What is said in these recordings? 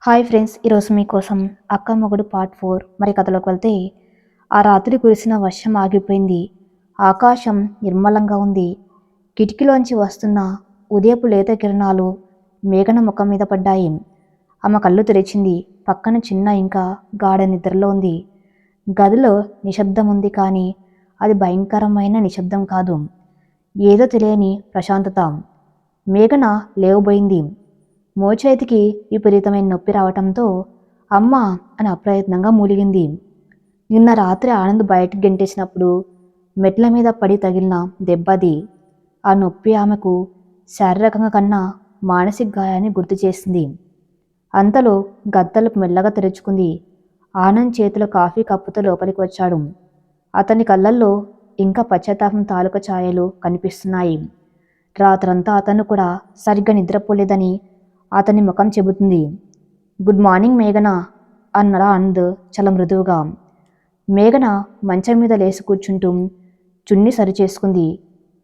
Hi friends, ఈరోజు మీకోసం అక్క మొగుడు పార్ట్ 4 మరి కథలోకి వెళ్తే ఆ రాత్రి కురిసిన వర్షం ఆగిపోయింది. ఆకాశం నిర్మలంగా ఉంది. కిటికీలోంచి వస్తున్న ఉదయపు లేత కిరణాలు మేఘన ముఖం మీద పడ్డాయి. ఆమె కళ్ళు తెరిచింది. పక్కన చిన్న ఇంకా గాఢ నిద్రలో ఉంది. గదిలో నిశ్శబ్దం ఉంది, కానీ అది భయంకరమైన నిశ్శబ్దం కాదు. ఏదో తెలియని ప్రశాంతత. మేఘన లేవబోయింది. మోచేతికి విపరీతమైన నొప్పి రావటంతో అమ్మా అని అప్రయత్నంగా మూలిగింది. నిన్న రాత్రి ఆనంద్ బయటకు గెంటేసినప్పుడు మెట్ల మీద పడి తగిలిన దెబ్బది. ఆ నొప్పి ఆమెకు శారీరకంగా కన్నా మానసిక గాయాన్ని గుర్తు చేసింది. అంతలో గద్దలకు మెల్లగా తెరుచుకుంది. ఆనంద్ చేతిలో కాఫీ కప్పుతో లోపలికి వచ్చాడు. అతని కళ్ళల్లో ఇంకా పశ్చాత్తాపం తాలూకా ఛాయలు కనిపిస్తున్నాయి. రాత్రంతా అతను కూడా సరిగ్గా నిద్రపోలేదని అతని ముఖం చెబుతుంది. గుడ్ మార్నింగ్ మేఘన అన్నాడు ఆనంద్ చాలా మృదువుగా. మేఘన మంచం మీద లేచి కూర్చుంటూ చున్ని సరిచేసుకుంది.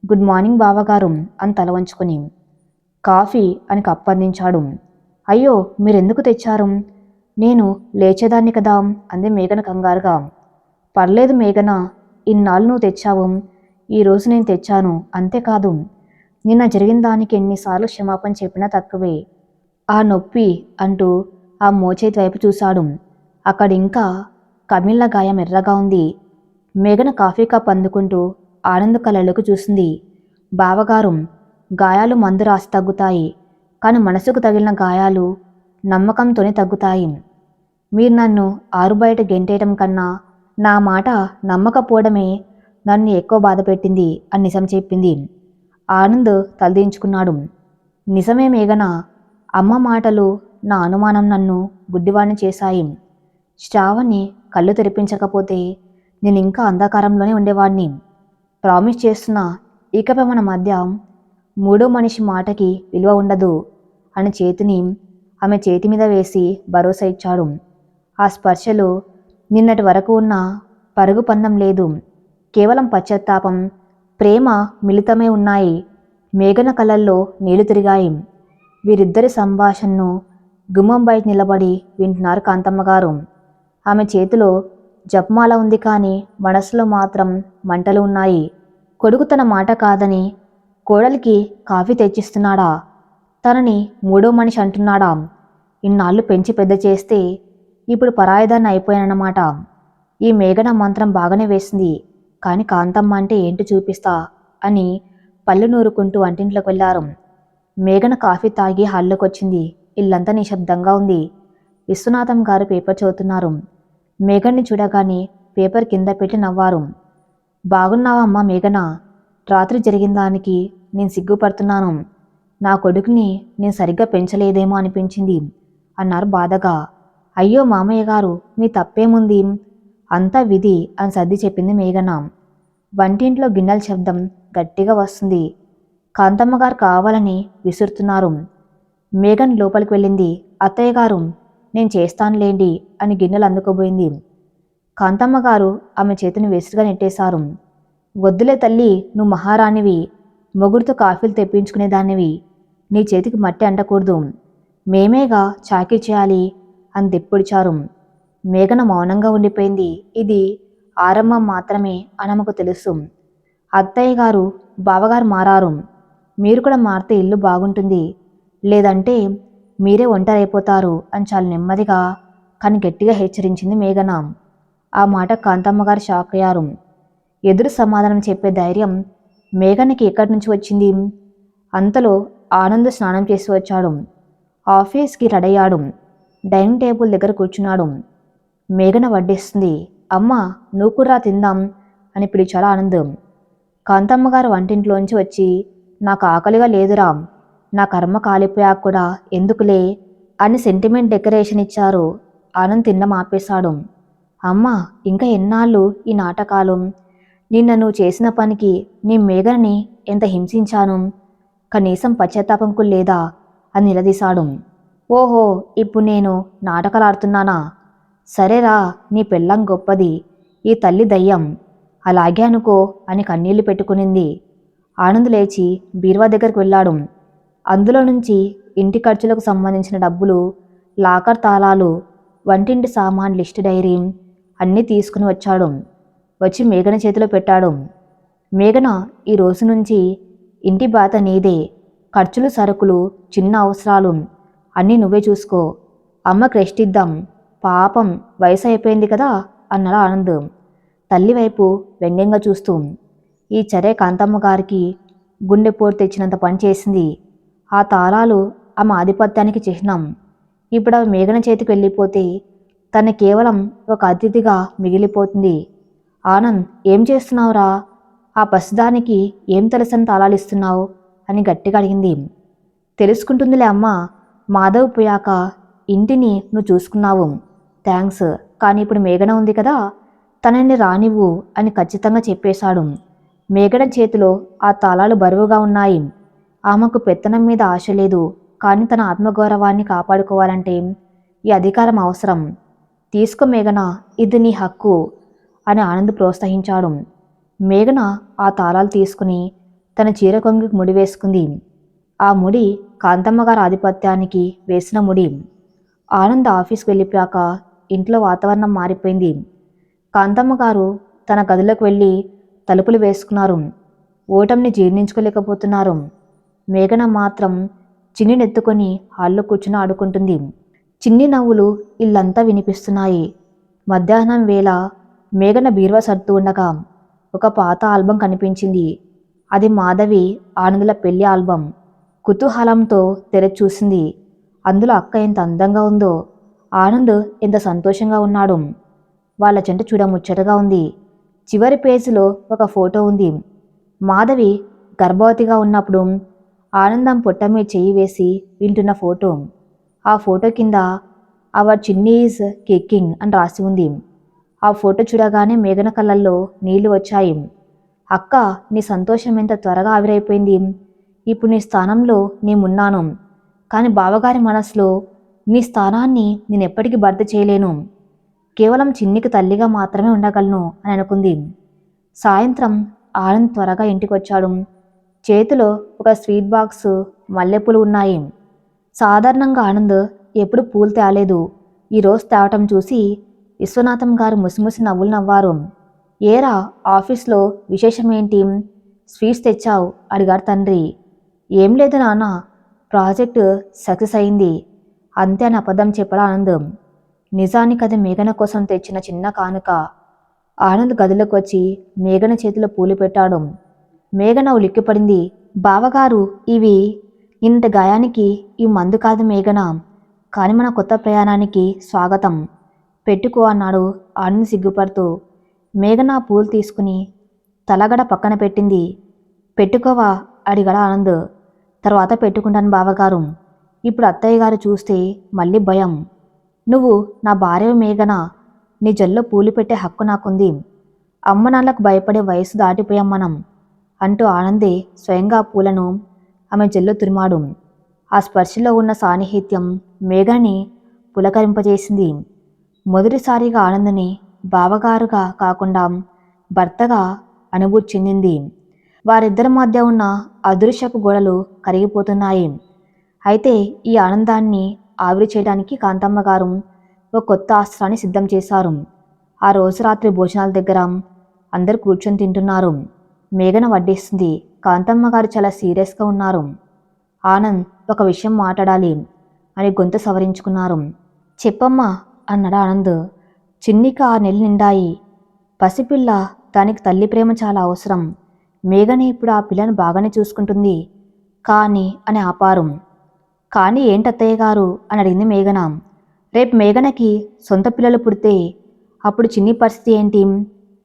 గుడ్ మార్నింగ్ బావగారు అని తల వంచుకొని. కాఫీ అని కప్పందించాడు. అయ్యో, మీరెందుకు తెచ్చారు? నేను లేచేదాన్ని కదా అంది మేఘన కంగారుగా. పర్లేదు మేఘన, ఇన్నాళ్ళు నువ్వు తెచ్చావు, ఈరోజు నేను తెచ్చాను, అంతేకాదు నిన్న జరిగిన దానికి ఎన్నిసార్లు క్షమాపణ చెప్పినా తక్కువే. ఆ నొప్పి అంటూ ఆ మోచేతి వైపు చూశాడు. అక్కడింకా కమిళ్ళ గాయం ఎర్రగా ఉంది. మేఘన కాఫీ కప్ అందుకుంటూ ఆనంద్ కళ్ళలోకి చూసింది. బావగారు, గాయాలు మందు రాసి తగ్గుతాయి, కానీ మనసుకు తగిలిన గాయాలు నమ్మకంతోనే తగ్గుతాయి. మీరు నన్ను ఆరుబయట గెంటేయటం కన్నా నా మాట నమ్మకపోవడమే నన్ను ఎక్కువ బాధ పెట్టింది అని నిజం చెప్పింది. ఆనంద్ తలదించుకున్నాడు. నిజమే మేఘన, అమ్మ మాటలు నా అనుమానం నన్ను గుడ్డివాణ్ణి చేశాయి. శ్రావణ్ణి కళ్ళు తెరిపించకపోతే నేను ఇంకా అంధకారంలోనే ఉండేవాణ్ణి. ప్రామిస్ చేస్తున్నా, ఇకపై మన మధ్య మూడో మనిషి మాటకి విలువ ఉండదు అని చేతిని ఆమె చేతి మీద వేసి భరోసా ఇచ్చాడు. ఆ స్పర్శలో నిన్నటి వరకు ఉన్న పరుగు పందం లేదు. కేవలం పశ్చాత్తాపం, ప్రేమ మిళితమై ఉన్నాయి. మేఘన కళ్ళల్లో నీళ్లు తిరిగాయి. వీరిద్దరి సంభాషణను గుమ్మం బయట నిలబడి వింటున్నారు కాంతమ్మగారు. ఆమె చేతిలో జపమాల ఉంది, కానీ మనసులో మాత్రం మంటలు ఉన్నాయి. కొడుకు తన మాట కాదని కోడలికి కాఫీ తెచ్చిస్తున్నాడా? తనని మూడో మనిషి అంటున్నాడా? ఇన్నాళ్ళు పెంచి పెద్ద చేస్తే ఇప్పుడు పరాయిదాన్ని అయిపోయానన్నమాట. ఈ మేఘన మంత్రం బాగానే వేసింది, కానీ కాంతమ్మ అంటే ఏంటి చూపిస్తా అని పళ్ళు నూరుకుంటూ వంటింట్లోకి వెళ్ళారు. మేఘన కాఫీ తాగి హాల్లోకి వచ్చింది. ఇల్లంతా నిశ్శబ్దంగా ఉంది. విశ్వనాథం గారు పేపర్ చదువుతున్నారు. మేఘన్ని చూడగానే పేపర్ కింద పెట్టి నవ్వారు. బాగున్నావా అమ్మా మేఘన? రాత్రి జరిగిన దానికి నేను సిగ్గుపడుతున్నాను. నా కొడుకుని నేను సరిగ్గా పెంచలేదేమో అనిపించింది అన్నారు బాధగా. అయ్యో మామయ్య గారు, మీ తప్పేముంది, అంతా విధి అని సర్ది చెప్పింది మేఘన. వంటింట్లో గిన్నెల శబ్దం గట్టిగా వస్తుంది. కాంతమ్మగారు కావాలని విసురుతున్నారు. మేఘన్ లోపలికి వెళ్ళింది. అత్తయ్య గారు, నేను చేస్తానులేండి అని గిన్నెలు అందుకోబోయింది. కాంతమ్మగారు ఆమె చేతిని విసురుగా నెట్టేశారు. వద్దులే తల్లి, నువ్వు మహారాణివి, మొగుడితో కాఫీలు తెప్పించుకునేదానివి, నీ చేతికి మట్టి అంటకూడదు, మేమేగా చాకీ చేయాలి అని దిప్పుడిచారు. మేఘన మౌనంగా ఉండిపోయింది. ఇది ఆరంభం మాత్రమే అని ఆమెకు తెలుసు. అత్తయ్య గారు, బావగారు మారారు, మీరు కూడా మారితే ఇల్లు బాగుంటుంది, లేదంటే మీరే ఒంటరైపోతారు అని చాలా నెమ్మదిగా కానీ గట్టిగా హెచ్చరించింది మేఘన. ఆ మాట కాంతమ్మగారు షాక్ అయ్యారు. ఎదురు సమాధానం చెప్పే ధైర్యం మేఘనకి ఎక్కడి నుంచి వచ్చింది? అంతలో ఆనంద్ స్నానం చేసి వచ్చాడు. ఆఫీస్కి రెడీ అయ్యాడు. డైనింగ్ టేబుల్ దగ్గర కూర్చున్నాడు. మేఘన వడ్డిస్తుంది. అమ్మా, నువ్వు కూడా తిందాం అని పిలిచాడు ఆనంద్. కాంతమ్మగారు వంటింట్లోంచి వచ్చి, నాకు ఆకలిగా లేదురా, నా కర్మ కాలిపోయాక కూడా ఎందుకులే అని సెంటిమెంట్ డెకరేషన్ ఇచ్చారు. ఆనంద్ తినడం ఆపేశాడు. అమ్మా, ఇంకా ఎన్నాళ్ళు ఈ నాటకాలు? నిన్న నువ్వు చేసిన పనికి నీ మేఘనని ఎంత హింసించాను, కనీసం పశ్చాత్తాపంకు లేదా అని నిలదీశాడు. ఓహో, ఇప్పుడు నేను నాటకాలు ఆడుతున్నానా? సరేరా, నీ పెళ్ళం గొప్పది, ఈ తల్లి దయ్యం, అలాగే అనుకో అని కన్నీళ్లు పెట్టుకునింది. ఆనంద్ లేచి బీరువా దగ్గరికి వెళ్ళాడు. అందులో నుంచి ఇంటి ఖర్చులకు సంబంధించిన డబ్బులు లాకర్ తాళాలు, వంటింటి సామాన్ లిస్ట్ డైరీ అన్నీ తీసుకుని వచ్చాడు. వచ్చి మేఘన చేతిలో పెట్టాడు. మేఘన, ఈ రోజు నుంచి ఇంటి బాత నీదే. ఖర్చులు, సరుకులు, చిన్న అవసరాలు అన్నీ నువ్వే చూసుకో. అమ్మకి రెస్ట్ ఇద్దాం. పాపం వయసు అయిపోయింది కదా అన్నాడు ఆనంద్ తల్లి వైపు వ్యంగ్యంగా చూస్తూ. ఈ చర్య కాంతమ్మ గారికి గుండెపోటు తెచ్చినంత పని చేసింది. ఆ తాళాలు ఆమె ఆధిపత్యానికి చిహ్నం. ఇప్పుడు అవి మేఘన చేతికి వెళ్ళిపోతే తను కేవలం ఒక అతిథిగా మిగిలిపోతుంది. ఆనంద్, ఏం చేస్తున్నావురా? ఆ పసిదానికి ఏం తెలుసని తాళాలిస్తున్నావు అని గట్టిగా అడిగింది. తెలుసుకుంటుందిలే అమ్మ. మాధవ్ పోయాక ఇంటిని నువ్వు చూసుకున్నావు, థ్యాంక్స్. కానీ ఇప్పుడు మేఘన ఉంది కదా, తనని రానివ్వు అని ఖచ్చితంగా చెప్పేశాడు. మేఘన చేతిలో ఆ తాళాలు బరువుగా ఉన్నాయి. ఆమెకు పెత్తనం మీద ఆశ లేదు, కానీ తన ఆత్మగౌరవాన్ని కాపాడుకోవాలంటే ఈ అధికారం అవసరం. తీసుకో మేఘన, ఇది నీ హక్కు అని ఆనంద్ ప్రోత్సహించాడు. మేఘన ఆ తాళాలు తీసుకుని తన చీర కొంగికి ముడి వేసుకుంది. ఆ ముడి కాంతమ్మ గారి ఆధిపత్యానికి వేసిన ముడి. ఆనంద్ ఆఫీస్కి వెళ్ళిపోయాక ఇంట్లో వాతావరణం మారిపోయింది. కాంతమ్మ గారు తన గదిలోకి వెళ్ళి తలుపులు వేసుకున్నారు. ఓటమిని జీర్ణించుకోలేకపోతున్నారు. మేఘన మాత్రం చిన్నినెత్తుకొని హాల్లో కూర్చుని ఆడుకుంటుంది. చిన్ని నవ్వులు ఇల్లంతా వినిపిస్తున్నాయి. మధ్యాహ్నం వేళ మేఘన బీరువా సర్దుతూ ఉండగా ఒక పాత ఆల్బం కనిపించింది. అది మాధవి, ఆనందుల పెళ్లి ఆల్బం. కుతూహలంతో తెరచి చూసింది. అందులో అక్క ఎంత అందంగా ఉందో, ఆనంద్ ఎంత సంతోషంగా ఉన్నాడు. వాళ్ళ జంట చూడముచ్చటగా ఉంది. చివరి పేజీలో ఒక ఫోటో ఉంది. మాధవి గర్భవతిగా ఉన్నప్పుడు ఆనందం పొట్ట మీద చెయ్యి వేసి వింటున్న ఫోటో. ఆ ఫోటో కింద అవర్ చిన్ని ఈజ్ కిక్కింగ్ అని రాసి ఉంది. ఆ ఫోటో చూడగానే మేఘన కళ్ళల్లో నీళ్లు వచ్చాయి. అక్క, నీ సంతోషం ఎంత త్వరగా ఆవిరైపోయింది. ఇప్పుడు నీ స్థానంలో నేనున్నాను, కానీ బావగారి మనసులో నీ స్థానాన్ని నేనెప్పటికీ భర్తీ చేయలేను. కేవలం చిన్నికి తల్లిగా మాత్రమే ఉండగలను అని అనుకుంది. సాయంత్రం ఆనంద్ త్వరగా ఇంటికి వచ్చాడు. చేతిలో ఒక స్వీట్ బాక్స్, మల్లెపూలు ఉన్నాయి. సాధారణంగా ఆనంద్ ఎప్పుడు పూలు తేలేదు. ఈరోజు తేవటం చూసి విశ్వనాథం గారు ముసిముసి నవ్వులు నవ్వారు. ఏరా, ఆఫీస్లో విశేషమేంటి? స్వీట్స్ తెచ్చావు అడిగారు తండ్రి. ఏం లేదు నాన్న, ప్రాజెక్టు సక్సెస్ అయింది అంతే అని అబద్ధం చెప్పాడు ఆనంద్. నిజానికి అది మేఘన కోసం తెచ్చిన చిన్న కానుక. ఆనంద్ గదిలోకి వచ్చి మేఘన చేతిలో పూలు పెట్టాడు. మేఘన ఉలిక్కిపడింది. బావగారు, ఇవి ఇంత గాయానికి ఈ మందు కాదు మేఘన, కానీ మన కొత్త ప్రయాణానికి స్వాగతం. పెట్టుకో అన్నాడు ఆనంద్ సిగ్గుపడుతూ. మేఘన పూలు తీసుకుని తలగడ పక్కన పెట్టింది. పెట్టుకోవా అడిగాడు ఆనంద్. తర్వాత పెట్టుకుంటాను బావగారు. ఇప్పుడు అత్తయ్య గారు చూస్తే మళ్ళీ భయం. నువ్వు నా భార్య మేఘన, నీ జల్లో పూలు పెట్టే హక్కు నాకుంది. అమ్మ నాన్నలకు భయపడే వయసు దాటిపోయాం మనం అంటూ ఆనందే స్వయంగా పూలను ఆమె జల్లో తురిమాడు. ఆ స్పర్శలో ఉన్న సాన్నిహిత్యం మేఘని పులకరింపజేసింది. మొదటిసారిగా ఆనందని బావగారుగా కాకుండా భర్తగా అనుభూతి చెందింది. వారిద్దరి మధ్య ఉన్న అదృశ్యపు గోడలు కరిగిపోతున్నాయి. అయితే ఈ ఆనందాన్ని ఆవిరి చేయడానికి కాంతమ్మ గారు ఒక కొత్త అస్త్రాన్ని సిద్ధం చేశారు. ఆ రోజు రాత్రి భోజనాల దగ్గర అందరూ కూర్చొని తింటున్నారు. మేఘన వడ్డిస్తుంది. కాంతమ్మ గారు చాలా సీరియస్గా ఉన్నారు. ఆనంద్, ఒక విషయం మాట్లాడాలి అని గొంతు సవరించుకున్నారు. చెప్పమ్మా అన్నాడు ఆనంద్. చిన్నికి 6 నెలలు నిండాయి. పసిపిల్ల, దానికి తల్లి ప్రేమ చాలా అవసరం. మేఘన ఇప్పుడు ఆ పిల్లను బాగానే చూసుకుంటుంది. కానీ అని ఆపారు. కానీ ఏంటత్తయ్య గారు అని అడిగింది మేఘన. రేపు మేఘనకి సొంత పిల్లలు పుడితే అప్పుడు చిన్ని పరిస్థితి ఏంటి?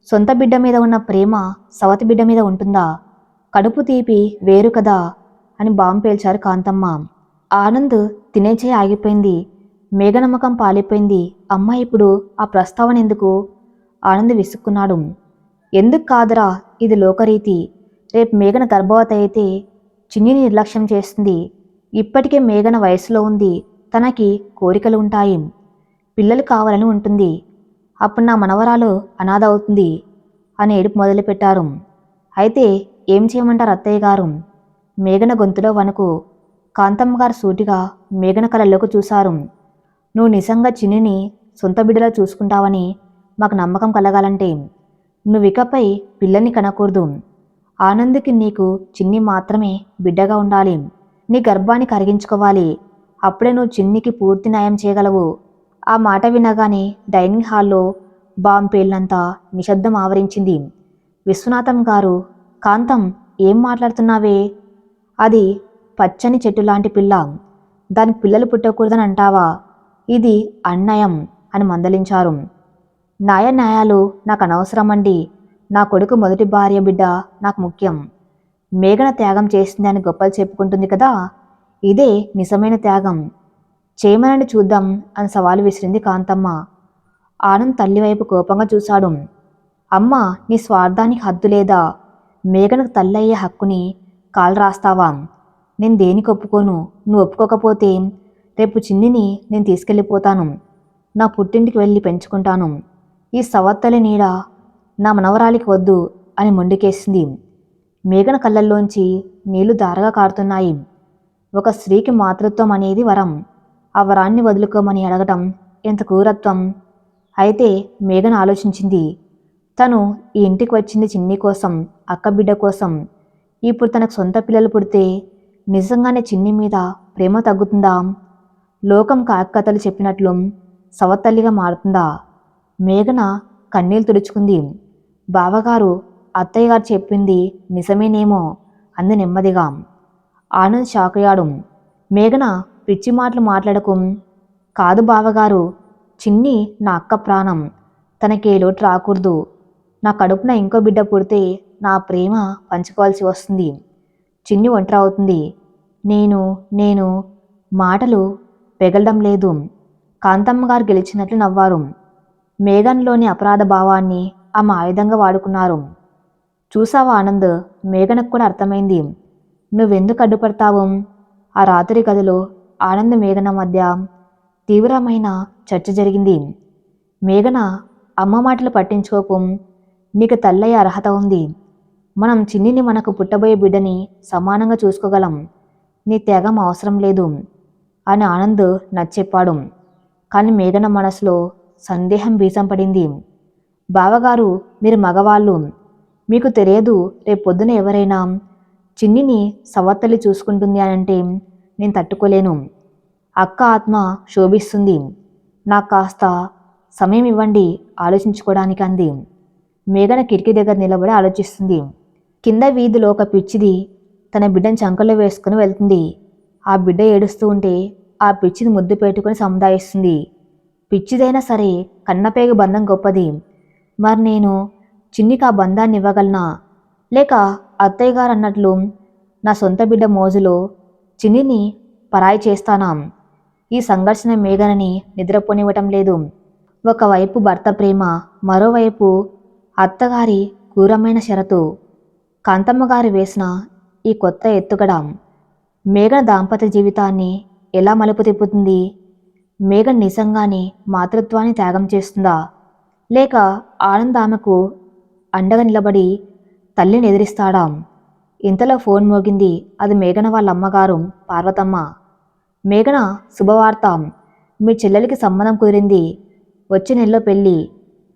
సొంత బిడ్డ మీద ఉన్న ప్రేమ సవతి బిడ్డ మీద ఉంటుందా? కడుపు తీపి వేరు కదా అని బాంబు పేల్చారు కాంతమ్మ. ఆనంద్ తినేచే ఆగిపోయింది. మేఘనమ్మకం పాలిపోయింది. అమ్మ, ఇప్పుడు ఆ ప్రస్తావన ఎందుకు? ఆనంద్ విసుక్కున్నాడు. ఎందుకు కాదురా, ఇది లోకరీతి. రేపు మేఘన గర్భవతి అయితే చిన్నిని నిర్లక్ష్యం చేస్తుంది. ఇప్పటికే మేఘన వయసులో ఉంది. తనకి కోరికలు ఉంటాయి, పిల్లలు కావాలని ఉంటుంది. అప్పుడు నా మనవరాలు అనాథ అవుతుంది అని ఏడుపు మొదలుపెట్టారు. అయితే ఏం చేయమంటారు అత్తయ్య గారు? మేఘన గొంతులో వణుకు. కాంతమ్మ గారు సూటిగా మేఘన కళ్ళలోకి చూశారు. నువ్వు నిజంగా చిన్నిని సొంత బిడ్డలా చూసుకుంటావని మాకు నమ్మకం కలగాలంటే నువ్వికపై పిల్లల్ని కనకూడదు. ఆనంద్కి నీకు చిన్ని మాత్రమే బిడ్డగా ఉండాలి. నీ గర్భాన్ని కరిగించుకోవాలి. అప్పుడే నువ్వు చిన్నికి పూర్తి న్యాయం చేయగలవు. ఆ మాట వినగానే డైనింగ్ హాల్లో బాంబు పేలినంత నిశ్శబ్దం ఆవరించింది. విశ్వనాథం గారు, కాంతం, ఏం మాట్లాడుతున్నావే? అది పచ్చని చెట్టులాంటి పిల్ల. దానికి పిల్లలు పుట్టకూడదని అంటావా? ఇది అన్యాయం అని మందలించారు. న్యాయాలు నాకు అనవసరమండి. నా కొడుకు మొదటి భార్య బిడ్డ నాకు ముఖ్యం. మేఘన త్యాగం చేసింది అని గొప్పలు చెప్పుకుంటుంది కదా, ఇదే నిజమైన త్యాగం. చేయమనండి చూద్దాం అని సవాలు విసిరింది కాంతమ్మ. ఆనంద్ తల్లివైపు కోపంగా చూశాడు. అమ్మ, నీ స్వార్థానికి హద్దు లేదా? మేఘనకు తల్లయ్యే హక్కుని కాలు రాస్తావా? నేను దేనికి ఒప్పుకోను. నువ్వు ఒప్పుకోకపోతే రేపు చిన్నిని నేను తీసుకెళ్ళిపోతాను. నా పుట్టింటికి వెళ్ళి పెంచుకుంటాను. ఈ సవత్తలి నీడ నా మనవరాలికి వద్దు అని మొండికేసింది. మేఘన కళ్ళల్లోంచి నీళ్లు ధారగా కారుతున్నాయి. ఒక స్త్రీకి మాతృత్వం అనేది వరం. ఆ వరాన్ని వదులుకోమని అడగటం ఎంత క్రూరత్వం. అయితే మేఘన ఆలోచించింది. తను ఈ ఇంటికి వచ్చింది చిన్ని కోసం, అక్క బిడ్డ కోసం. ఇప్పుడు తనకు సొంత పిల్లలు పుడితే నిజంగానే చిన్ని మీద ప్రేమ తగ్గుతుందా? లోకం కాకకథలు చెప్పినట్లు సవతల్లిగా మారుతుందా? మేఘన కన్నీళ్లు తుడుచుకుంది. బావగారు, అత్తయ్య గారు చెప్పింది నిజమేనేమో అంది నెమ్మదిగా. ఆనంద్ షాకయ్యాడు. మేఘన, పిచ్చి మాటలు మాట్లాడకు. కాదు బావగారు, చిన్ని నా అక్క ప్రాణం. తనకే లోటు రాకూడదు. నా కడుపున ఇంకో బిడ్డ పుడితే నా ప్రేమ పంచుకోవాల్సి వస్తుంది. చిన్ని ఒంటరి అవుతుంది. నేను మాటలు పెగలడం లేదు. కాంతమ్మ గారు గెలిచినట్లు నవ్వారు. మేఘన్లోని అపరాధ భావాన్ని ఆమె ఆయుధంగా వాడుకున్నారు. చూసావా ఆనంద్, మేఘనకు కూడా అర్థమైంది. నువ్వెందుకు అడ్డుపడతావు? ఆ రాత్రి గదిలో ఆనంద్ మేఘన మధ్య తీవ్రమైన చర్చ జరిగింది. మేఘన, అమ్మ మాటలు పట్టించుకోకు. నీకు తల్లయ్య అర్హత ఉంది. మనం చిన్నిని మనకు పుట్టబోయే బిడ్డని సమానంగా చూసుకోగలం. నీ త్యాగం అవసరం లేదు అని ఆనంద్ నచ్చెప్పాడు. కానీ మేఘన మనసులో సందేహం బీజం పడింది. బావగారు, మీరు మగవాళ్ళు. మీకు తెలియదు, రేపొద్దున ఎవరైనా చిన్నిని సవత్తల్లి చూసుకుంటుంది అనంటే నేను తట్టుకోలేను. అక్క ఆత్మ శోభిస్తుంది. నాకు కాస్త సమయం ఇవ్వండి ఆలోచించుకోవడానికి అంది. మేఘన కిటికీ దగ్గర నిలబడి ఆలోచిస్తుంది. కింద వీధిలో ఒక పిచ్చిది తన బిడ్డను చంకల్లో వేసుకుని వెళ్తుంది. ఆ బిడ్డ ఏడుస్తూ ఉంటే ఆ పిచ్చిని ముద్దు పెట్టుకుని సముదాయిస్తుంది. పిచ్చిదైనా సరే కన్నపేగు బంధం గొప్పది. మరి నేను చిన్నికి ఆ బంధాన్ని ఇవ్వగలనా? లేక అత్తయ్య గారు అన్నట్లు నా సొంత బిడ్డ మోజులో చిన్నిని పరాయి చేస్తానా? ఈ సంఘర్షణ మేఘనని నిద్రపోనివ్వటం లేదు. ఒకవైపు భర్త ప్రేమ, మరోవైపు అత్తగారి క్రూరమైన షరతు. కాంతమ్మ గారు వేసిన ఈ కొత్త ఎత్తుగడ మేఘన దాంపత్య జీవితాన్ని ఎలా మలుపు తిప్పుతుంది? మేఘన నిజంగానే మాతృత్వాన్ని త్యాగం చేస్తుందా? లేక ఆనంద్ ఆమెకు అండగా నిలబడి తల్లిని ఎదిరిస్తాడా? ఇంతలో ఫోన్ మోగింది. అది మేఘన వాళ్ళ అమ్మగారు పార్వతమ్మ. మేఘన, శుభవార్త. మీ చెల్లెలికి సంబంధం కుదిరింది. వచ్చే నెలలో పెళ్ళి.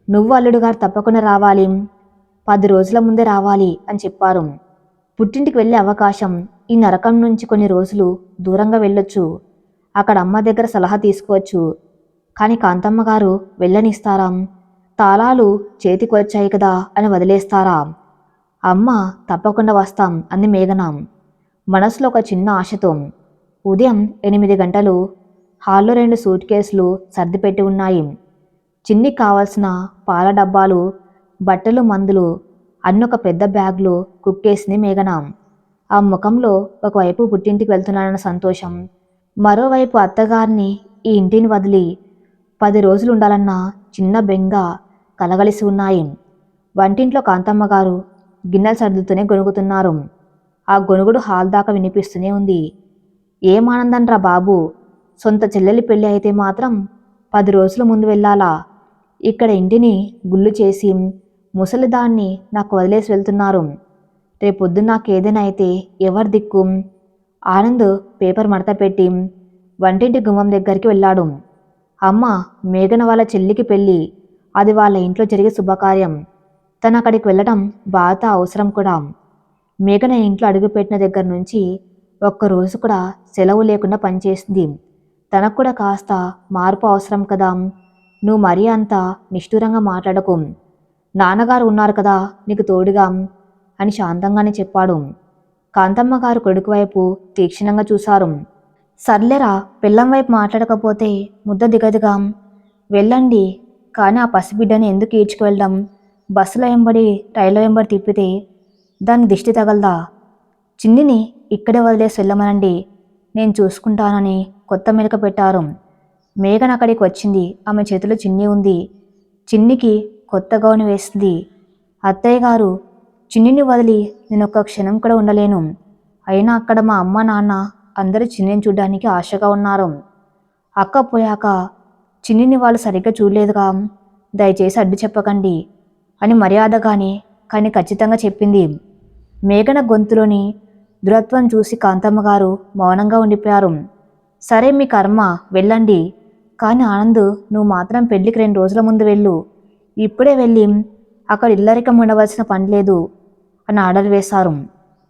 నువ్వు అల్లుడు గారు తప్పకుండా రావాలి. 10 రోజుల ముందే రావాలి అని చెప్పారు. పుట్టింటికి వెళ్ళే అవకాశం. ఈ నరకం నుంచి కొన్ని రోజులు దూరంగా వెళ్ళొచ్చు. అక్కడ అమ్మ దగ్గర సలహా తీసుకోవచ్చు. కానీ కాంతమ్మ గారు వెళ్ళనిస్తారా? తాళాలు చేతికి వచ్చాయి కదా అని వదిలేస్తారా? అమ్మ, తప్పకుండా వస్తాం అంది మేఘన మనసులో ఒక చిన్న ఆశతో. ఉదయం 8 గంటలు. హాల్లో 2 సూట్ కేసులు సర్దిపెట్టి ఉన్నాయి. చిన్నికి కావాల్సిన పాల డబ్బాలు, బట్టలు, మందులు అన్నొక పెద్ద బ్యాగ్లో కుక్కేసింది మేఘన. ఆ ముఖంలో ఒకవైపు పుట్టింటికి వెళ్తున్నానన్న సంతోషం, మరోవైపు అత్తగారిని ఈ ఇంటిని వదిలి 10 రోజులు ఉండాలన్న చిన్న బెంగ కలగలిసి ఉన్నాయి. వంటింట్లో కాంతమ్మ గారు గిన్నెలు సర్దుతూనే గొనుగుతున్నారు. ఆ గొనుగుడు హాల్ దాకా వినిపిస్తూనే ఉంది. ఏం ఆనందంరా బాబు, సొంత చెల్లెలి పెళ్ళి అయితే మాత్రం 10 రోజుల ముందు వెళ్ళాలా? ఇక్కడ ఇంటిని గుళ్ళు చేసి ముసలిదాన్ని నాకు వదిలేసి వెళ్తున్నారు. రేపొద్దు నాకేదైనా అయితే ఎవరి దిక్కు? ఆనంద్ పేపర్ మడత పెట్టి వంటింటి గుమ్మం దగ్గరికి వెళ్ళాడు. అమ్మ, మేఘన వాళ్ళ చెల్లికి పెళ్ళి, అది వాళ్ళ ఇంట్లో జరిగే శుభకార్యం. తను అక్కడికి వెళ్ళడం బాధ అవసరం కూడా. మేఘన ఇంట్లో అడుగుపెట్టిన దగ్గర నుంచి ఒక్కరోజు కూడా సెలవు లేకుండా పనిచేసింది. తనకు కూడా కాస్త మార్పు అవసరం కదా. నువ్వు మరీ అంత నిష్ఠూరంగా మాట్లాడకు. నాన్నగారు ఉన్నారు కదా నీకు తోడుగా అని శాంతంగానే చెప్పాడు. కాంతమ్మ గారు కొడుకు వైపు తీక్షణంగా చూశారు. సర్లేరా, పిల్లం వైపు మాట్లాడకపోతే ముద్ద దిగదుగా. వెళ్ళండి. కానీ ఆ పసిబిడ్డని ఎందుకు ఈడ్చుకువెళ్ళడం? బస్సులో వెంబడి రైలు వెంబడి తిప్పితే దాని దిష్టి తగలదా? చిన్నిని ఇక్కడే వదిలేసి వెళ్ళమనండి, నేను చూసుకుంటానని కొత్త మెలక పెట్టారు. మేఘన అక్కడికి వచ్చింది. ఆమె చేతిలో చిన్ని ఉంది. చిన్నికి కొత్త గౌను వేసింది. అత్తయ్య గారు, చిన్నిని వదిలి నేను ఒక్క క్షణం కూడా ఉండలేను. అయినా అక్కడ మా అమ్మ నాన్న అందరూ చిన్నిని చూడడానికి ఆశగా ఉన్నారు. అక్క పోయాక చిన్నిని వాళ్ళు సరిగ్గా చూడలేదుగా. దయచేసి అడ్డు చెప్పకండి అని మర్యాదగానే కానీ ఖచ్చితంగా చెప్పింది. మేఘన గొంతులోని దృఢత్వం చూసి కాంతమ్మ గారు మౌనంగా ఉండిపోయారు. సరే, మీ కర్మ, వెళ్ళండి. కానీ ఆనంద్, నువ్వు మాత్రం పెళ్లికి 2 రోజుల ముందు వెళ్ళు. ఇప్పుడే వెళ్ళి అక్కడ ఇల్లరికం ఉండవలసిన పని లేదు అని ఆర్డర్ వేశారు.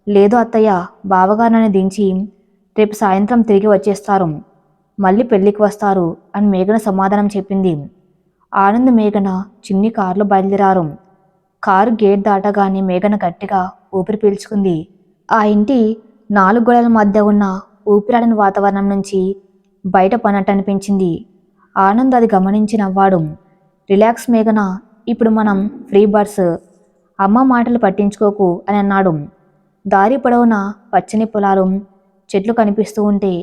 లేదు అత్తయ్య, బావగారు నన్ను దించి రేపు సాయంత్రం తిరిగి వచ్చేస్తారు, మళ్ళీ పెళ్లికి వస్తారు అని మేఘన సమాధానం చెప్పింది. ఆనంద్, మేఘన చిన్ని కారులో బయలుదేరారు. కారు గేట్ దాటగానే మేఘన గట్టిగా ఊపిరి పీల్చుకుంది. ఆ ఇంటి 4 గోడల మధ్య ఉన్న ఊపిరాడని వాతావరణం నుంచి బయట పనట్టు అనిపించింది. ఆనంద్ అది గమనించి నవ్వాడు. రిలాక్స్ మేఘన, ఇప్పుడు మనం ఫ్రీ బర్డ్స్, అమ్మ మాటలు పట్టించుకోకు అని అన్నాడు. దారి పొడవునా పచ్చని పొలాలు, చెట్లు కనిపిస్తూ ఉంటే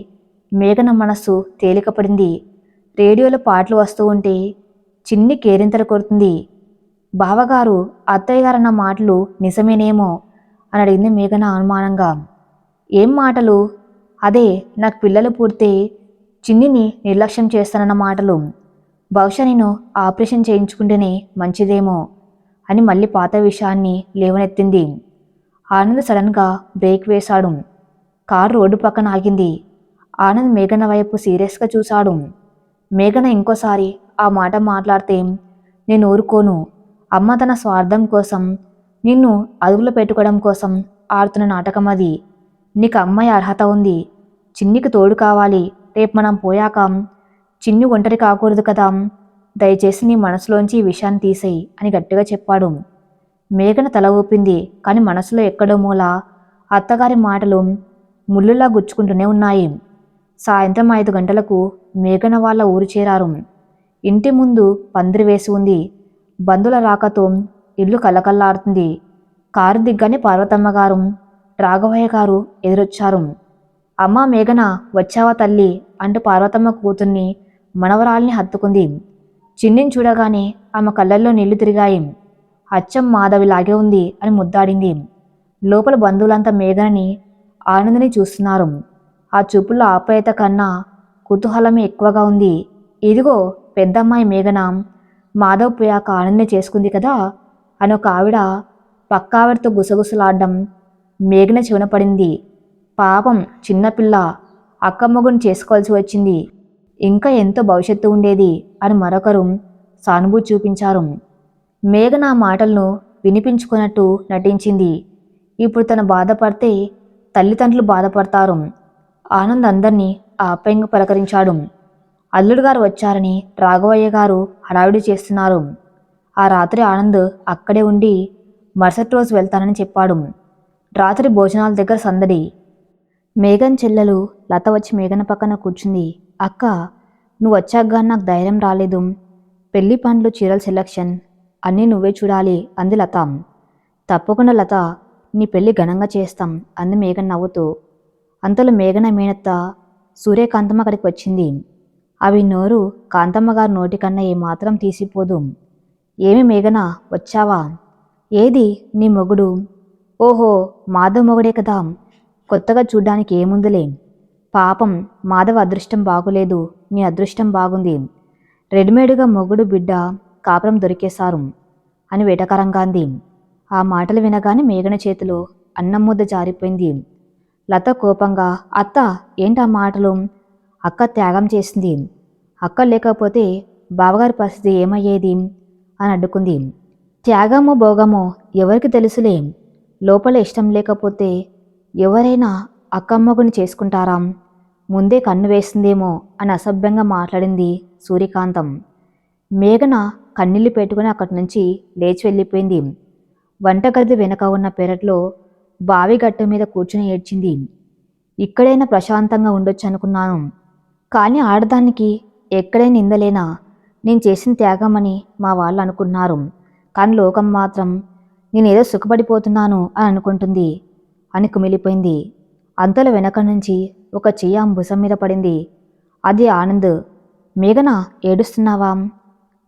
మేఘన మనస్సు తేలికపడింది. రేడియోలో పాటలు వస్తూ ఉంటే చిన్ని కేరింతలు కొడుతుంది. బావగారు, అత్తయ్య గారన్న మాటలు నిజమేనేమో అని అడిగింది మేఘన అనుమానంగా. ఏం మాటలు? అదే, నాకు పిల్లలు పుడితే చిన్నిని నిర్లక్ష్యం చేస్తానన్న మాటలు. బహుశా నేను ఆపరేషన్ చేయించుకుంటేనే మంచిదేమో అని మళ్ళీ పాత విషయాన్ని లేవనెత్తింది. ఆనంద్ సడన్గా బ్రేక్ వేశాడు. కారు రోడ్డు పక్కన ఆగింది. ఆనంద్ మేఘన వైపు సీరియస్గా చూశాడు. మేఘన ఇంకోసారి ఆ మాట మాట్లాడితే నేను ఊరుకోను. అమ్మ తన స్వార్థం కోసం, నిన్ను అదుపులో పెట్టుకోవడం కోసం ఆడుతున్న నాటకం అది. నీకు అమ్మాయి అర్హత ఉంది. చిన్నికి తోడు కావాలి. రేపు మనం పోయాక చిన్ని ఒంటరి కాకూడదు కదా. దయచేసి నీ మనసులోంచి ఈ విషయాన్ని తీసేయి అని గట్టిగా చెప్పాడు. మేఘన తల ఊపింది. కానీ మనసులో ఎక్కడో మూల అత్తగారి మాటలు ముళ్ళులా గుచ్చుకుంటూనే ఉన్నాయి. సాయంత్రం 5 గంటలకు మేఘన వాళ్ళ ఊరు చేరారు. ఇంటి ముందు పందిరి వేసి ఉంది. బంధువుల రాకతో ఇల్లు కలకల్లాడుతుంది. కారు దిగ్గానే పార్వతమ్మ గారు, రాఘవయ్య గారు ఎదురొచ్చారు. అమ్మా మేఘన, వచ్చావా తల్లి అంటూ పార్వతమ్మ కూతుర్ని, మనవరాల్ని హత్తుకుంది. చిన్నిని చూడగానే ఆమె కళ్ళల్లో నీళ్లు తిరిగాయి. అచ్చం మాధవిలాగే ఉంది అని ముద్దాడింది. లోపల బంధువులంతా మేఘనని, ఆనందని చూస్తున్నారు. ఆ చూపుల్లో ఆప్యాయత కన్నా కుతూహలమే ఎక్కువగా ఉంది. ఇదిగో పెద్దమ్మాయి మేఘన, మాధవ్ పోయాక ఆనందనే చేసుకుంది కదా అని ఒక ఆవిడ పక్కావిడతో గుసగుసలాడ్డం మేఘన చెవిన పడింది. పాపం చిన్నపిల్ల, అక్కమ్మగుని చేసుకోవాల్సి వచ్చింది, ఇంకా ఎంతో భవిష్యత్తు ఉండేది అని మరొకరు సానుభూతి చూపించారు. మేఘన ఆ మాటలను వినిపించుకున్నట్టు నటించింది. ఇప్పుడు తను బాధపడితే తల్లిదండ్రులు బాధపడతారు. ఆనంద్ అందరినీ ఆప్యాయంగా పలకరించాడు. అల్లుడు గారు వచ్చారని రాఘవయ్య గారు హడావిడి చేస్తున్నారు. ఆ రాత్రి ఆనంద్ అక్కడే ఉండి మరుసటి రోజు వెళ్తానని చెప్పాడు. రాత్రి భోజనాల దగ్గర సందడి. మేఘన్ చెల్లెలు లత వచ్చి మేఘన పక్కన కూర్చుంది. అక్క, నువ్వు వచ్చాక నాకు ధైర్యం రాలేదు. పెళ్లి పనులు, చీరల సెలక్షన్ అన్నీ నువ్వే చూడాలి అంది లత. తప్పకుండా లత, నీ పెళ్లి ఘనంగా చేస్తాం అంది మేఘన్ నవ్వుతూ. అంతలో మేఘన మేనత్త సూర్యకాంతమ్మ అక్కడికి వచ్చింది. అవి నోరు కాంతమ్మ గారి నోటికన్నా ఏమాత్రం తీసిపోదు. ఏమి మేఘన, వచ్చావా? ఏది నీ మొగుడు? ఓహో, మాధవ్ మొగుడే కదా. కొత్తగా చూడ్డానికి ఏముందులే. పాపం మాధవ్ అదృష్టం బాగులేదు, నీ అదృష్టం బాగుంది. రెడీమేడ్గా మొగుడు బిడ్డ కాపురం దొరికేశారు అని వెటకరంగా అంది. ఆ మాటలు వినగానే మేఘన చేతిలో అన్నం ముద్ద జారిపోయింది. లత కోపంగా, అత్త ఏంటా మాటలు? అక్క త్యాగం చేసింది. అక్క లేకపోతే బావగారి పరిస్థితి ఏమయ్యేది అని అడ్డుకుంది. త్యాగమో భోగమో ఎవరికి తెలుసులే. లోపల ఇష్టం లేకపోతే ఎవరైనా అక్కమ్మగుని చేసుకుంటారా? ముందే కన్ను వేస్తుందేమో అని అసభ్యంగా మాట్లాడింది సూర్యకాంతం. మేఘన కన్నీళ్లు పెట్టుకుని అక్కడి నుంచి లేచి వెళ్ళిపోయింది. వంటగది వెనక ఉన్న పెరట్లో బావి గట్టు మీద కూర్చుని ఏడ్చింది. ఇక్కడైనా ప్రశాంతంగా ఉండొచ్చు అనుకున్నాను, కానీ ఆడదానికి ఎక్కడైనా నిందలేనా? నేను చేసిన త్యాగమని మా వాళ్ళు అనుకున్నారు, కానీ లోకం మాత్రం నేనేదో సుఖపడిపోతున్నాను అని అనుకుంటుంది అని కుమిలిపోయింది. అంతలో వెనక నుంచి ఒక చెయ్యి ఆమె భుజం మీద పడింది. అది ఆనంద్. మేఘన, ఏడుస్తున్నావా?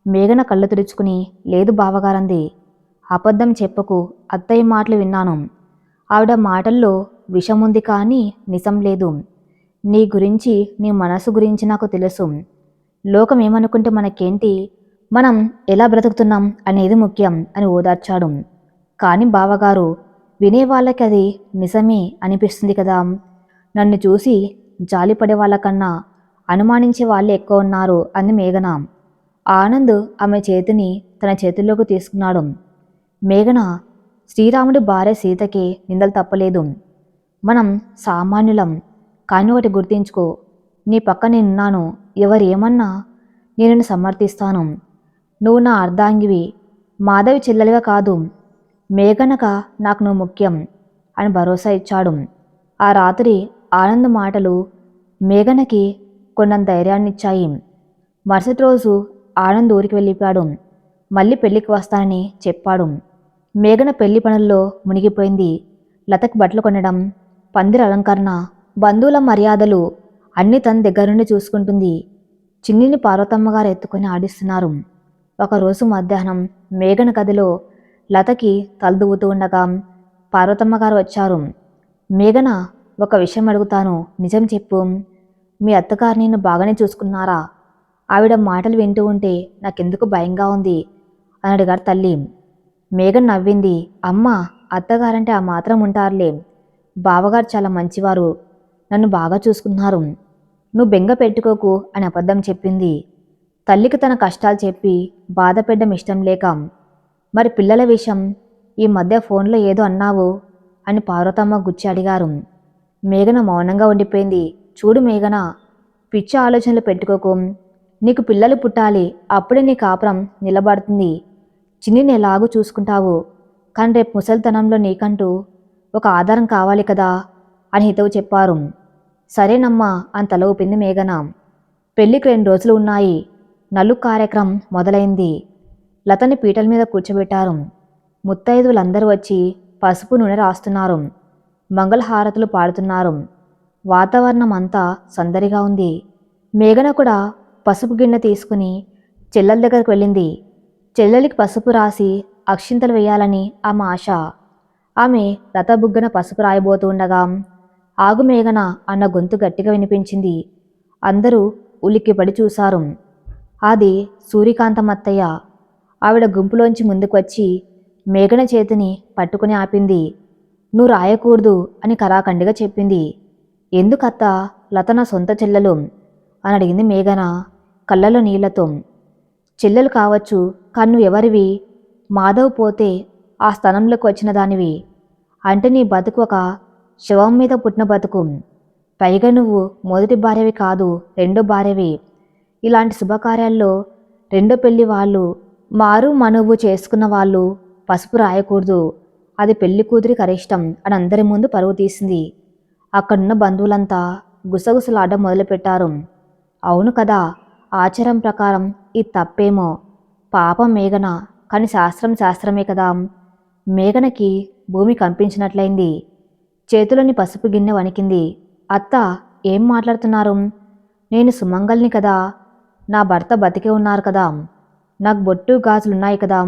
మేఘన కళ్ళు తెరుచుకుని లేదు బావగారంది. అబద్ధం చెప్పకు, అత్తయ్య మాటలు విన్నాను. ఆవిడ మాటల్లో విషముంది కానీ నిజం లేదు. నీ గురించి, నీ మనసు గురించి నాకు తెలుసు. లోకం ఏమనుకుంటే మనకేంటి, మనం ఎలా బ్రతుకుతున్నాం అనేది ముఖ్యం అని ఓదార్చాడు. కానీ బావగారు, వినేవాళ్ళకి అది నిజమే అనిపిస్తుంది కదా. నన్ను చూసి జాలిపడే వాళ్ళకన్నా అనుమానించే వాళ్ళే ఎక్కువ ఉన్నారు అంది మేఘన. ఆనంద్ ఆమె చేతిని తన చేతుల్లోకి తీసుకున్నాడు. మేఘన, శ్రీరాముడి భార్య సీతకి నిందలు తప్పలేదు. మనం సామాన్యులం, కానీ ఒకటి గుర్తించుకో, నీ పక్క నేనున్నాను. ఎవరేమన్నా నేను సమర్థిస్తాను. నువ్వు నా అర్ధాంగివి, మాధవి చెల్లెలుగా కాదు. మేఘనక నాకు నువ్వు ముఖ్యం అని భరోసా ఇచ్చాడు. ఆ రాత్రి ఆనంద్ మాటలు మేఘనకి కొండంత ధైర్యాన్నిచ్చాయి. మరుసటి రోజు ఆనంద్ ఊరికి వెళ్ళిపోయాడు. మళ్ళీ పెళ్లికి వస్తానని చెప్పాడు. మేఘన పెళ్లి పనుల్లో మునిగిపోయింది. లతకి బట్టలు కొనడం, పందిరి అలంకరణ, బంధువుల మర్యాదలు అన్నీ తన దగ్గర నుండి చూసుకుంటుంది. చిన్నిని పార్వతమ్మగారు ఎత్తుకొని ఆడిస్తున్నారు. ఒకరోజు మధ్యాహ్నం మేఘన గదిలో లతకి తలదువ్వుతూ ఉండగా పార్వతమ్మగారు వచ్చారు. మేఘన, ఒక విషయం అడుగుతాను, నిజం చెప్పు. మీ అత్తగారు నిన్ను బాగానే చూసుకున్నారా? ఆవిడ మాటలు వింటూ ఉంటే నాకెందుకు భయంగా ఉంది అని అడిగారు తల్లి. మేఘన నవ్వింది. అమ్మ, అత్తగారంటే ఆ మాత్రం ఉంటారులే. బావగారు చాలా మంచివారు, నన్ను బాగా చూసుకున్నారు. నువ్వు బెంగ పెట్టుకోకు అని అబద్ధం చెప్పింది. తల్లికి తన కష్టాలు చెప్పి బాధ పెట్టడం ఇష్టం లేక. మరి పిల్లల విషయం, ఈ మధ్య ఫోన్లో ఏదో అన్నావు అని పార్వతమ్మ గుచ్చి అడిగారు. మేఘన మౌనంగా ఉండిపోయింది. చూడు మేఘన, పిచ్చి ఆలోచనలు పెట్టుకోకు. నీకు పిల్లలు పుట్టాలి, అప్పుడే నీ కాపురం నిలబడుతుంది. చిన్నిని ఎలాగూ చూసుకుంటావు, కానీ రేపు ముసలితనంలో నీకంటూ ఒక ఆధారం కావాలి కదా అని హితవు చెప్పారు. సరేనమ్మా అని తల ఊపింది మేఘన. పెళ్లికి 2 రోజులు ఉన్నాయి. నలుగు కార్యక్రమం మొదలైంది. లతని పీటల మీద కూర్చోబెట్టారు. ముత్తైదువులందరూ వచ్చి పసుపు నూనె రాస్తున్నారు. మంగళహారతులు పాడుతున్నారు. వాతావరణం అంతా సందడిగా ఉంది. మేఘన కూడా పసుపు గిన్నె తీసుకుని చెల్లెల దగ్గరకు వెళ్ళింది. చెల్లెలికి పసుపు రాసి అక్షింతలు వేయాలని ఆమె ఆశ. ఆమె లత బుగ్గన పసుపు రాయబోతూ ఉండగా ఆగు మేఘన అన్న గొంతు గట్టిగా వినిపించింది. అందరూ ఉలిక్కిపడి చూశారు. అది సూర్యకాంతమత్తయ్య. ఆవిడ గుంపులోంచి ముందుకు వచ్చి మేఘన చేతిని పట్టుకుని ఆపింది. నువ్వు రాయకూడదు అని కరాఖండిగా చెప్పింది. ఎందుకత్త, లత నా సొంత చెల్లెలు అని అడిగింది మేఘన కళ్ళలో నీళ్లతో. చెల్లెలు కావచ్చు, కానీ నువ్వు ఎవరివి? మాధవ్ పోతే ఆ స్థానంలోకి వచ్చిన దానివి. అంటే నీ బతుకు ఒక శవం మీద పుట్టిన బతుకు. పైగా నువ్వు మొదటి భార్యవి కాదు, రెండో భార్యవి. ఇలాంటి శుభకార్యాల్లో రెండో పెళ్లి వాళ్ళు, మారు మనువు చేసుకున్న వాళ్ళు పసుపు రాయకూడదు. అది పెళ్లి కూతురికి అరిష్టం అని అందరి ముందు పరువు తీసింది. అక్కడున్న బంధువులంతా గుసగుసలాడడం మొదలుపెట్టారు. అవును కదా, ఆచారం ప్రకారం ఇది తప్పేమో. పాపం మేఘన, కానీ శాస్త్రం శాస్త్రమే కదా. మేఘనకి భూమి కంపించినట్లయింది. చేతిలోని పసుపు గిన్నె వణికింది. అత్త, ఏం మాట్లాడుతున్నారు? నేను సుమంగల్ని కదా, నా భర్త బతికే ఉన్నారు కదా, నాకు బొట్టు గాజులున్నాయి కదా.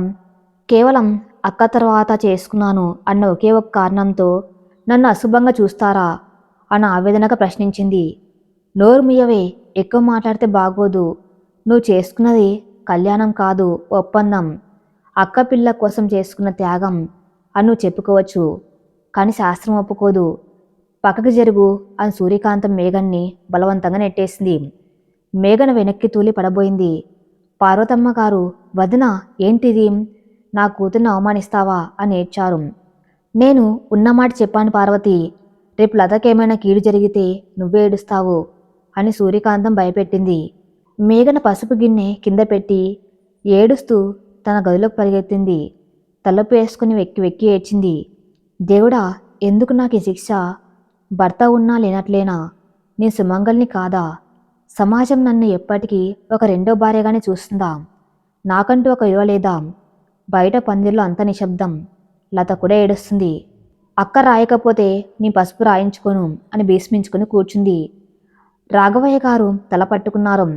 కేవలం అక్క తర్వాత చేసుకున్నాను అన్న ఒకే ఒక కారణంతో నన్ను అశుభంగా చూస్తారా అని ఆవేదనగా ప్రశ్నించింది. నోరు మీయవే, ఎక్కువ మాట్లాడితే బాగోదు. నువ్వు చేసుకున్నది కళ్యాణం కాదు, ఒప్పందం. అక్క పిల్ల కోసం చేసుకున్న త్యాగం అని నువ్వు చెప్పుకోవచ్చు, కానీ శాస్త్రం ఒప్పుకోదు. పక్కకి జరుగు అని సూర్యకాంతం మేఘన్ని బలవంతంగా నెట్టేసింది. మేఘన వెనక్కి తూలి పడబోయింది. పార్వతమ్మ గారు, వదిన, ఏంటిది? నా కూతుర్ని అవమానిస్తావా అని ఏడ్చారు. నేను ఉన్నమాట చెప్పాను పార్వతి. రేపు లతకేమైనా కీడు జరిగితే నువ్వే ఏడుస్తావు అని సూర్యకాంతం భయపెట్టింది. మేఘన పసుపు గిన్నె కింద పెట్టి ఏడుస్తూ తన గదిలోకి పరిగెత్తింది. తలుపు వేసుకుని వెక్కి వెక్కి ఏడ్చింది. దేవుడా, ఎందుకు నాకు ఈ శిక్ష? భర్త ఉన్నా లేనట్లేనా? నేను సుమంగల్ని కాదా? సమాజం నన్ను ఎప్పటికీ ఒక రెండో భార్యగానే చూస్తుందా? నాకంటూ ఒక విలువ లేదా? బయట పందిర్లో అంత నిశ్శబ్దం. లత కూడా ఏడుస్తుంది. అక్క రాయకపోతే నీ పసుపు రాయించుకోను అని భీష్మించుకుని కూర్చుంది. రాఘవయ్య గారు తల పట్టుకున్నారు.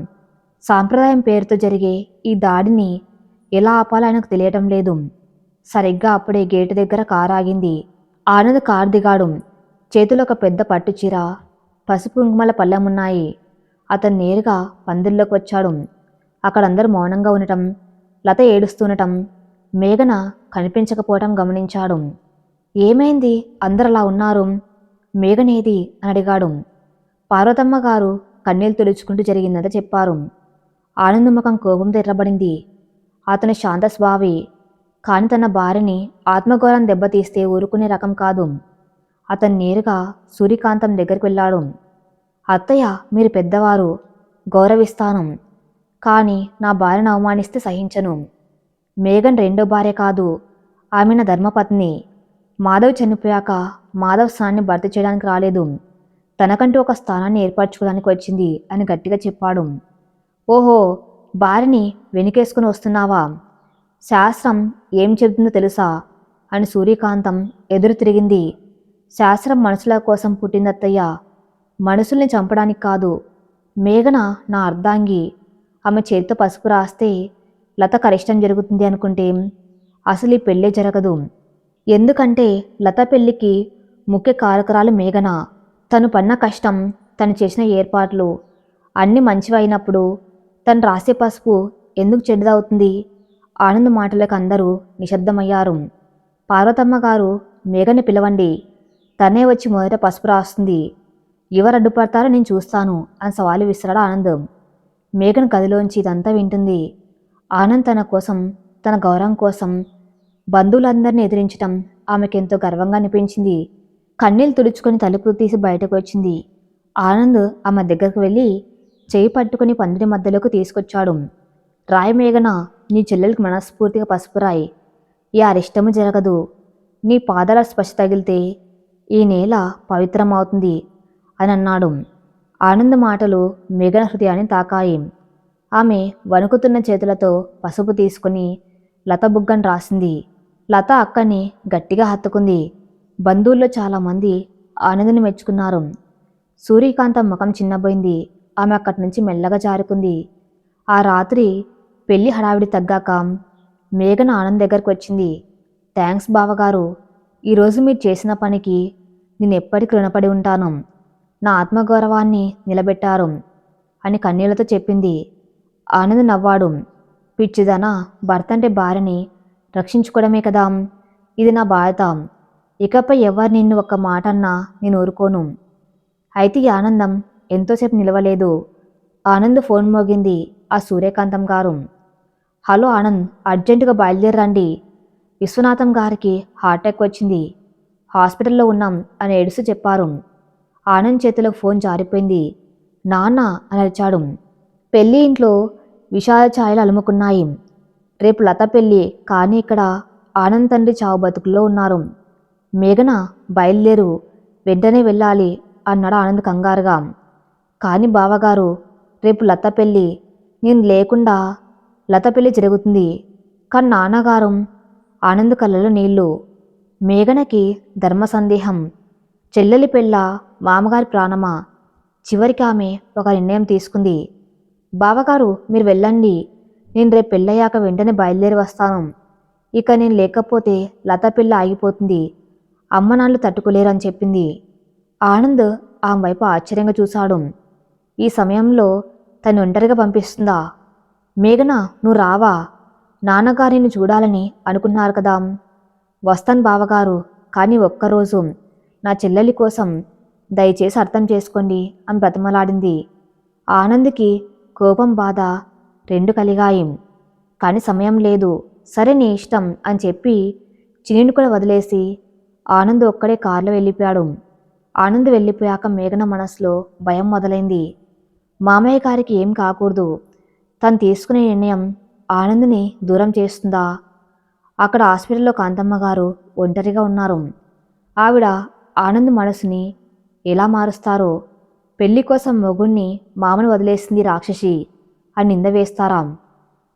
సాంప్రదాయం పేరుతో జరిగే ఈ దాడిని ఎలా ఆపాలో ఆయనకు తెలియటం లేదు. సరిగ్గా అప్పుడే గేటు దగ్గర కారు ఆగింది. ఆనంద్ కారు దిగాడు. చేతిలో ఒక పెద్ద పట్టు చీర, పసుపు కుంకుమల పళ్ళెమున్నాయి. అతను నేరుగా పందిర్లోకి వచ్చాడు. అక్కడందరూ మౌనంగా ఉండటం, లత ఏడుస్తుండటం, మేఘన కనిపించకపోవటం గమనించాడు. ఏమైంది? అందరు అలా ఉన్నారు. మేఘనేది అని అడిగాడు. పార్వతమ్మ గారు కన్నీళ్లు తుడుచుకుంటూ జరిగిందంతా చెప్పారు. ఆనంద్ ముఖం కోపంతో ఎర్రబడింది. అతను శాంత స్వభావి, కాని తన భార్యని ఆత్మగౌరవం దెబ్బతీస్తే ఊరుకునే రకం కాదు. అతను నేరుగా సూర్యకాంతం దగ్గరికి వెళ్ళాడు. అత్తయ్య, మీరు పెద్దవారు, గౌరవిస్తాను. కానీ నా భార్యను అవమానిస్తే సహించను. మేఘన్ రెండో భార్య కాదు, ఆమె నా ధర్మపత్ని. మాధవ్ చనిపోయాక మాధవ్ స్థానాన్ని భర్తీ చేయడానికి రాలేదు, తనకంటూ ఒక స్థానాన్ని ఏర్పరచుకోవడానికి వచ్చింది అని గట్టిగా చెప్పాడు. ఓహో, భార్యని వెనుకేసుకుని వస్తున్నావా? శాస్త్రం ఏం చెబుతుందో తెలుసా అని సూర్యకాంతం ఎదురు తిరిగింది. శాస్త్రం మనుషుల కోసం పుట్టిందత్తయ్య, మనుషుల్ని చంపడానికి కాదు. మేఘన నా అర్ధాంగి. ఆమె చేతితో పసుపు రాస్తే లతకు అరిష్టం జరుగుతుంది అనుకుంటే అసలు ఈ పెళ్ళే జరగదు. ఎందుకంటే లత పెళ్లికి ముఖ్య కారకురాలు మేఘన. తను పన్న కష్టం, తను చేసిన ఏర్పాట్లు అన్నీ మంచివైనప్పుడు తను రాసే పసుపు ఎందుకు చెడ్డదవుతుంది? ఆనంద్ మాటలకు అందరూ నిశ్శబ్దమయ్యారు. పార్వతమ్మ గారు, మేఘని పిలవండి, తనే వచ్చి మొదట పసుపు రాస్తుంది. ఎవరు అడ్డుపడతారో నేను చూస్తాను అని సవాలు విసిరాడు ఆనంద్. మేఘన్ గదిలోంచి ఇదంతా వింటుంది. ఆనంద్ తన కోసం, తన గౌరవం కోసం బంధువులందరినీ ఎదిరించటం ఆమెకెంతో గర్వంగా అనిపించింది. కన్నీళ్లు తుడుచుకొని తలుపు తీసి బయటకు వచ్చింది. ఆనంద్ ఆమె దగ్గరకు వెళ్ళి చేయి పట్టుకుని పందిరి మధ్యలోకి తీసుకొచ్చాడు. రాయి మేఘన, నీ చెల్లెలికి మనస్ఫూర్తిగా పసుపు రాయి. ఈ అరిష్టము జరగదు. నీ పాదాల స్పర్శ తగిలితే ఈ నేల పవిత్రమవుతుంది అని అన్నాడు. ఆనంద్ మాటలు మేఘన హృదయాన్ని తాకాయి. ఆమె వణుకుతున్న చేతులతో పసుపు తీసుకుని లత బుగ్గను రాసింది. లత అక్కని గట్టిగా హత్తుకుంది. బంధువుల్లో చాలామంది ఆనంద్ని మెచ్చుకున్నారు. సూర్యకాంతం ముఖం చిన్నబోయింది. ఆమె అక్కడి నుంచి మెల్లగా జారుకుంది. ఆ రాత్రి పెళ్లి హడావిడి తగ్గాక మేఘన ఆనంద్ దగ్గరకు వచ్చింది. థ్యాంక్స్ బావగారు, ఈరోజు మీరు చేసిన పనికి నేను ఎప్పటికీ రుణపడి ఉంటాను. నా ఆత్మగౌరవాన్ని నిలబెట్టారు అని కన్నీళ్లతో చెప్పింది. ఆనంద్ నవ్వాడు. పిచ్చిదనా, భర్త అంటే భార్యని రక్షించుకోవడమే కదా, ఇది నా బాధ్యత. ఇకపై ఎవరు నిన్ను ఒక్క మాట అన్నా నేను ఊరుకోను. అయితే ఈ ఆనందం ఎంతోసేపు నిలవలేదు. ఆనంద్ ఫోన్ మోగింది. ఆ సూర్యకాంతం గారు. హలో ఆనంద్, అర్జెంటుగా బయలుదేరండి. విశ్వనాథం గారికి హార్ట్అటాక్ వచ్చింది, హాస్పిటల్లో ఉన్నాం అని ఏడుస్తూ చెప్పారు. ఆనంద్ చేతిలో ఫోన్ జారిపోయింది. నాన్న అని అరిచాడు. పెళ్లి ఇంట్లో విషాద ఛాయలు అలుముకున్నాయి. రేపు లత పెళ్ళి, కానీ ఇక్కడ ఆనంద్ తండ్రి చావు బతుకుల్లో ఉన్నారు. మేఘన, బయలుదేరు, వెంటనే వెళ్ళాలి అన్నాడు ఆనంద్ కంగారుగా. కానీ బావగారు, రేపు లత పెళ్ళి, నేను లేకుండా లత పెళ్ళి జరుగుతుంది. కానీ నాన్నగారు. ఆనంద్ కళ్ళలో నీళ్లు. మేఘనకి ధర్మ సందేహం. చెల్లెలి పెళ్ళ, మామగారి ప్రాణమా? చివరికి ఆమె ఒక నిర్ణయం తీసుకుంది. బావగారు, మీరు వెళ్ళండి, నేను రేపు పెళ్ళయ్యాక వెంటనే బయలుదేరి వస్తాను. ఇక నేను లేకపోతే లత పెళ్ళి ఆగిపోతుంది, అమ్మ నాన్నలు తట్టుకోలేరని చెప్పింది. ఆనంద్ ఆమె వైపు ఆశ్చర్యంగా చూశాడు. ఈ సమయంలో తను ఒంటరిగా పంపిస్తుందా? మేఘన, నువ్వు రావా? నాన్నగారిని చూడాలని అనుకున్నారు కదా. వస్తాను బావగారు, కానీ ఒక్కరోజు నా చెల్లెలి కోసం దయచేసి అర్థం చేసుకోండి అని బ్రతిమలాడింది. ఆనంద్కి కోపం, బాధ రెండు కలిగాయి. కానీ సమయం లేదు. సరే నీ ఇష్టం అని చెప్పి చిన్నిని కూడా వదిలేసి ఆనంద్ ఒక్కడే కారులో వెళ్ళిపోయాడు. ఆనంద్ వెళ్ళిపోయాక మేఘన మనసులో భయం మొదలైంది. మామయ్య గారికి ఏం కాకూడదు. తను తీసుకునే నిర్ణయం ఆనంద్ని దూరం చేస్తుందా? అక్కడ హాస్పిటల్లో కాంతమ్మ గారు ఒంటరిగా ఉన్నారు. ఆవిడ ఆనంద్ మనసుని ఎలా మారుస్తారో? పెళ్లి కోసం మొగుణ్ణి మామను వదిలేసింది రాక్షసి అని నింద వేస్తారా?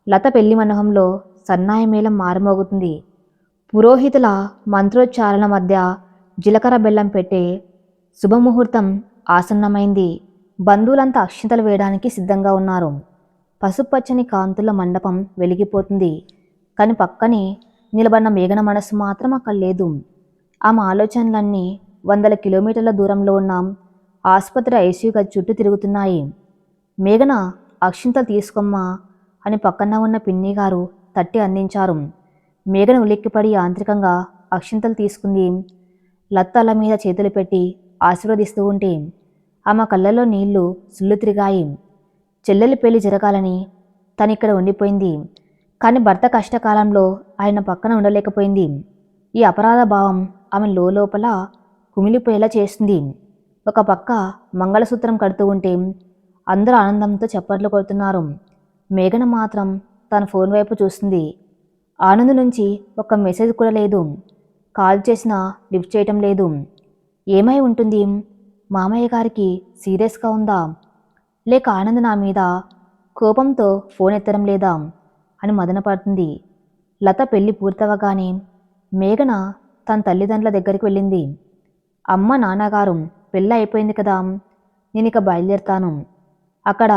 లత పెళ్లి మండపంలో సన్నాయి మేళం మారుమోగుతుంది. పురోహితుల మంత్రోచ్చారణ మధ్య జీలకర్ర బెల్లం పెట్టే శుభముహూర్తం ఆసన్నమైంది. బంధువులంతా అక్షింతలు వేయడానికి సిద్ధంగా ఉన్నారు. పసుపచ్చని కాంతుల మండపం వెలిగిపోతుంది. కానీ పక్కనే నిలబడిన మేఘన మనసు మాత్రం అక్కడ లేదు. ఆమె ఆలోచనలన్నీ 100 కిలోమీటర్ల దూరంలో ఉన్న ఆసుపత్రి ఐసీయూ గది చుట్టూ తిరుగుతున్నాయి. మేఘన అక్షింతలు తీసుకోమ్మా అని పక్కన ఉన్న పిన్ని గారు తట్టి అందించారు. మేఘన ఉలిక్కిపడి యాంత్రికంగా అక్షింతలు తీసుకుంది. లత తల మీద చేతులు పెట్టి ఆశీర్వదిస్తూ ఉంటే ఆమె కళ్ళల్లో నీళ్లు సుళ్ళు తిరిగాయి. చెల్లెలి పెళ్లి జరగాలని తనిక్కడ ఉండిపోయింది. కానీ భర్త కష్టకాలంలో ఆయన పక్కన ఉండలేకపోయింది. ఈ అపరాధ భావం ఆమె లోపల కుమిలిపోయేలా చేస్తుంది. ఒక పక్క మంగళసూత్రం కడుతూ ఉంటే అందరూ ఆనందంతో చప్పట్లు కొడుతున్నారు. మేఘన మాత్రం తన ఫోన్ వైపు చూస్తుంది. ఆనంద్ నుంచి ఒక్క మెసేజ్ కూడా లేదు. కాల్ చేసినా లిఫ్ట్ చేయటం లేదు. ఏమై ఉంటుంది? మామయ్య గారికి సీరియస్గా ఉందా? లేక ఆనంద్ నా మీద కోపంతో ఫోన్ ఎత్తడం లేదా అని మదనపడుతుంది. లత పెళ్లి పూర్తవగానే మేఘన తన తల్లిదండ్రుల దగ్గరికి వెళ్ళింది. అమ్మ, నాన్నగారు పెళ్ళి అయిపోయింది కదా, నేను ఇక బయలుదేరుతాను. అక్కడ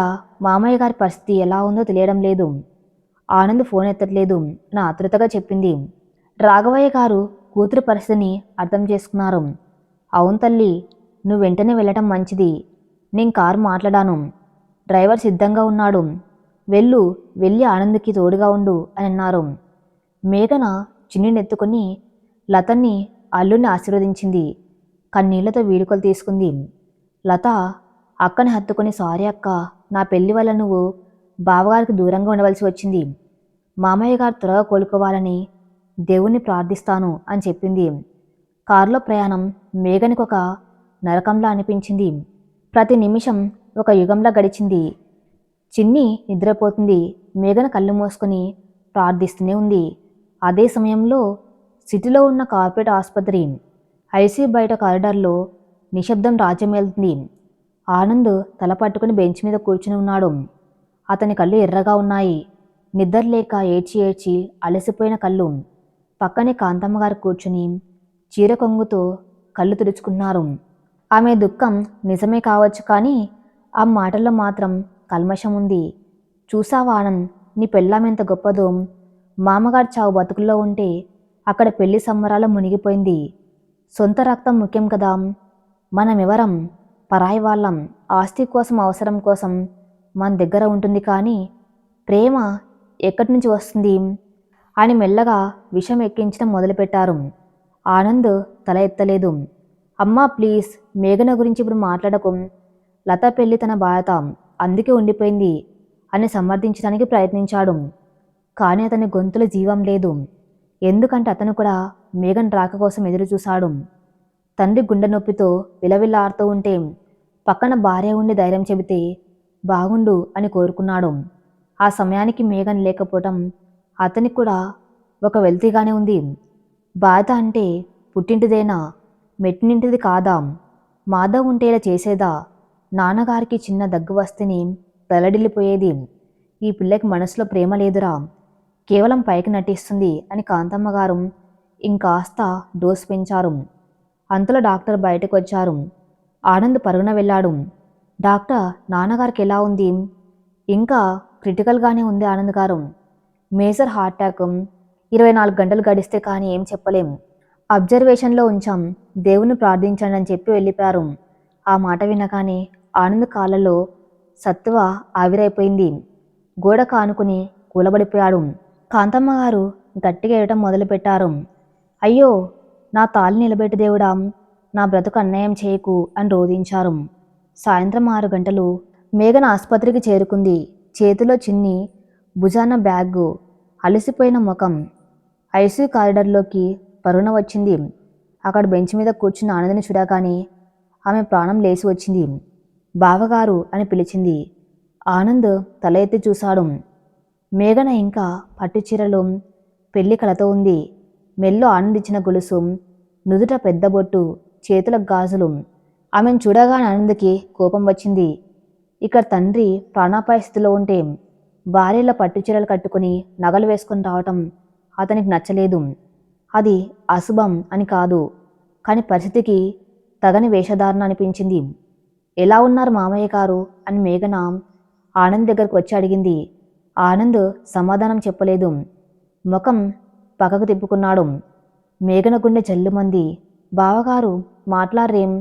మామయ్య గారి పరిస్థితి ఎలా ఉందో తెలియడం లేదు. ఆనంద్ ఫోన్ ఎత్తట్లేదు నా ఆతృతగా చెప్పింది. రాఘవయ్య గారు కూతురు పరిస్థితిని అర్థం చేసుకున్నారు. అవును తల్లి, నువ్వు వెంటనే వెళ్ళటం మంచిది. నేను కారు మాట్లాడాను. డ్రైవర్ సిద్ధంగా ఉన్నాడు. వెళ్ళి ఆనంద్కి తోడుగా ఉండు అని అన్నారు. మేఘన చిన్నినెత్తుకొని లతని అల్లుని ఆశీర్వదించింది. కన్నీళ్లతో వీడుకలు తీసుకుంది. లత అక్కని హత్తుకొని, సారీ అక్క, నా పెళ్లి వల్ల నువ్వు బావగారికి దూరంగా ఉండవలసి వచ్చింది. మామయ్య గారు త్వరగా కోలుకోవాలని దేవుణ్ణి ప్రార్థిస్తాను అని చెప్పింది. కారులో ప్రయాణం మేఘనికి ఒక నరకంలా అనిపించింది. ప్రతి నిమిషం ఒక యుగంలా గడిచింది. చిన్ని నిద్రపోతుంది. మేఘన కళ్ళు మూసుకొని ప్రార్థిస్తూనే ఉంది. అదే సమయంలో సిటీలో ఉన్న కార్పొరేట్ ఆసుపత్రి ఐసీయూ బయట కారిడార్లో నిశ్శబ్దం రాజ్యమేలుతుంది. ఆనంద్ తల పట్టుకుని బెంచ్ మీద కూర్చుని ఉన్నాడు. అతని కళ్ళు ఎర్రగా ఉన్నాయి. నిద్ర లేక ఏడ్చి ఏడ్చి అలసిపోయిన కళ్ళు. పక్కనే కాంతమ్మ గారు కూర్చుని చీర కొంగుతో కళ్ళు తుడుచుకున్నారు. ఆమె దుఃఖం నిజమే కావచ్చు, కానీ ఆ మాటల్లో మాత్రం కల్మషం ఉంది. చూసావా ఆనంద్, నీ పెళ్ళాం ఎంత గొప్పదో. మామగారు చావు బతుకుల్లో ఉంటే అక్కడ పెళ్లి సంబరాలు మునిగిపోయింది. సొంత రక్తం ముఖ్యం కదా. మనమెవరం? పరాయి వాళ్ళం. ఆస్తి కోసం, అవసరం కోసం మన దగ్గర ఉంటుంది, కానీ ప్రేమ ఎక్కడి నుంచి వస్తుంది అని మెల్లగా విషం ఎక్కించడం మొదలుపెట్టారు. ఆనంద్ తల ఎత్తలేదు. అమ్మా ప్లీజ్, మేఘన గురించి ఇప్పుడు మాట్లాడకు. లత పెళ్లి తన బాధ్యత, అందుకే ఉండిపోయింది అని సమర్థించడానికి ప్రయత్నించాడు. కానీ అతని గొంతులో జీవం లేదు. ఎందుకంటే అతను కూడా మేఘన్ రాక కోసం ఎదురు చూశాడు. తండ్రి గుండె నొప్పితో విలవిల్లాడుతూ ఉంటే పక్కన భార్య ఉండి ధైర్యం చెబితే బాగుండు అని కోరుకున్నాడు. ఆ సమయానికి మేఘన్ లేకపోవటం అతనికి కూడా ఒక వెల్తీగానే ఉంది. బాధ అంటే పుట్టింటిదేనా, మెట్టినింటిది కాదా? మాధవ్ ఉంటే ఇలా చేసేదా? నాన్నగారికి చిన్న దగ్గు వస్తేనే తలడిల్లిపోయేది. ఈ పిల్లకి మనసులో ప్రేమ లేదురా, కేవలం పైకి నటిస్తుంది అని కాంతమ్మ గారు ఇంకాస్త డోస్ పెంచారు. అంతలో డాక్టర్ బయటకు వచ్చారు. ఆనంద్ పరుగున వెళ్ళాడు. డాక్టర్, నాన్నగారికి ఎలా ఉంది? ఇంకా క్రిటికల్గానే ఉంది ఆనంద్ గారు. Major heart attack. 24 గంటలు గడిస్తే కానీ ఏం చెప్పలేం. అబ్జర్వేషన్లో ఉంచాం, దేవుని ప్రార్థించండి అని చెప్పి వెళ్ళిపోయారు. ఆ మాట వినగానే ఆనంద్ కాళ్ళలో సత్తువ ఆవిరైపోయింది. గోడ కానుకుని కూలబడిపోయాడు. కాంతమ్మ గారు గట్టిగా ఏడటం మొదలుపెట్టారు. అయ్యో, నా తాళి నిలబెట్టి దేవుడా, నా బ్రతుకు అన్యాయం చేయకు అని రోధించారు. సాయంత్రం 6 గంటలు మేఘన ఆసుపత్రికి చేరుకుంది. చేతిలో చిన్ని, భుజాన బ్యాగు, అలసిపోయిన ముఖం. ఐసీయూ కారిడార్లోకి పరుగున వచ్చింది. అక్కడ బెంచ్ మీద కూర్చున్న ఆనందని చూడగానే ఆమె ప్రాణం లేచి వచ్చింది. బావగారు అని పిలిచింది. ఆనంద్ తల ఎత్తి చూశాడు. మేఘన ఇంకా పట్టుచీరలో పెళ్లి కళతో ఉంది. మెల్లో ఆనందించిన గొలుసు, నుదుట పెద్ద బొట్టు, చేతుల గాజులు. ఆమెను చూడగానే ఆనంద్కి కోపం వచ్చింది. ఇక్కడ తండ్రి ప్రాణాపాయ స్థితిలో ఉంటే భార్యల పట్టుచీరలు కట్టుకుని నగలు వేసుకొని రావటం అతనికి నచ్చలేదు. అది అశుభం అని కాదు, కానీ పరిస్థితికి తగని వేషధారణ అనిపించింది. ఎలా ఉన్నారు మామయ్య గారు అని మేఘన ఆనంద్ దగ్గరకు వచ్చి అడిగింది. ఆనంద్ సమాధానం చెప్పలేదు. ముఖం పక్కకు తిప్పుకున్నాడు. మేఘన గుండె జల్లుమంది. బావగారు మాట్లాడరేం?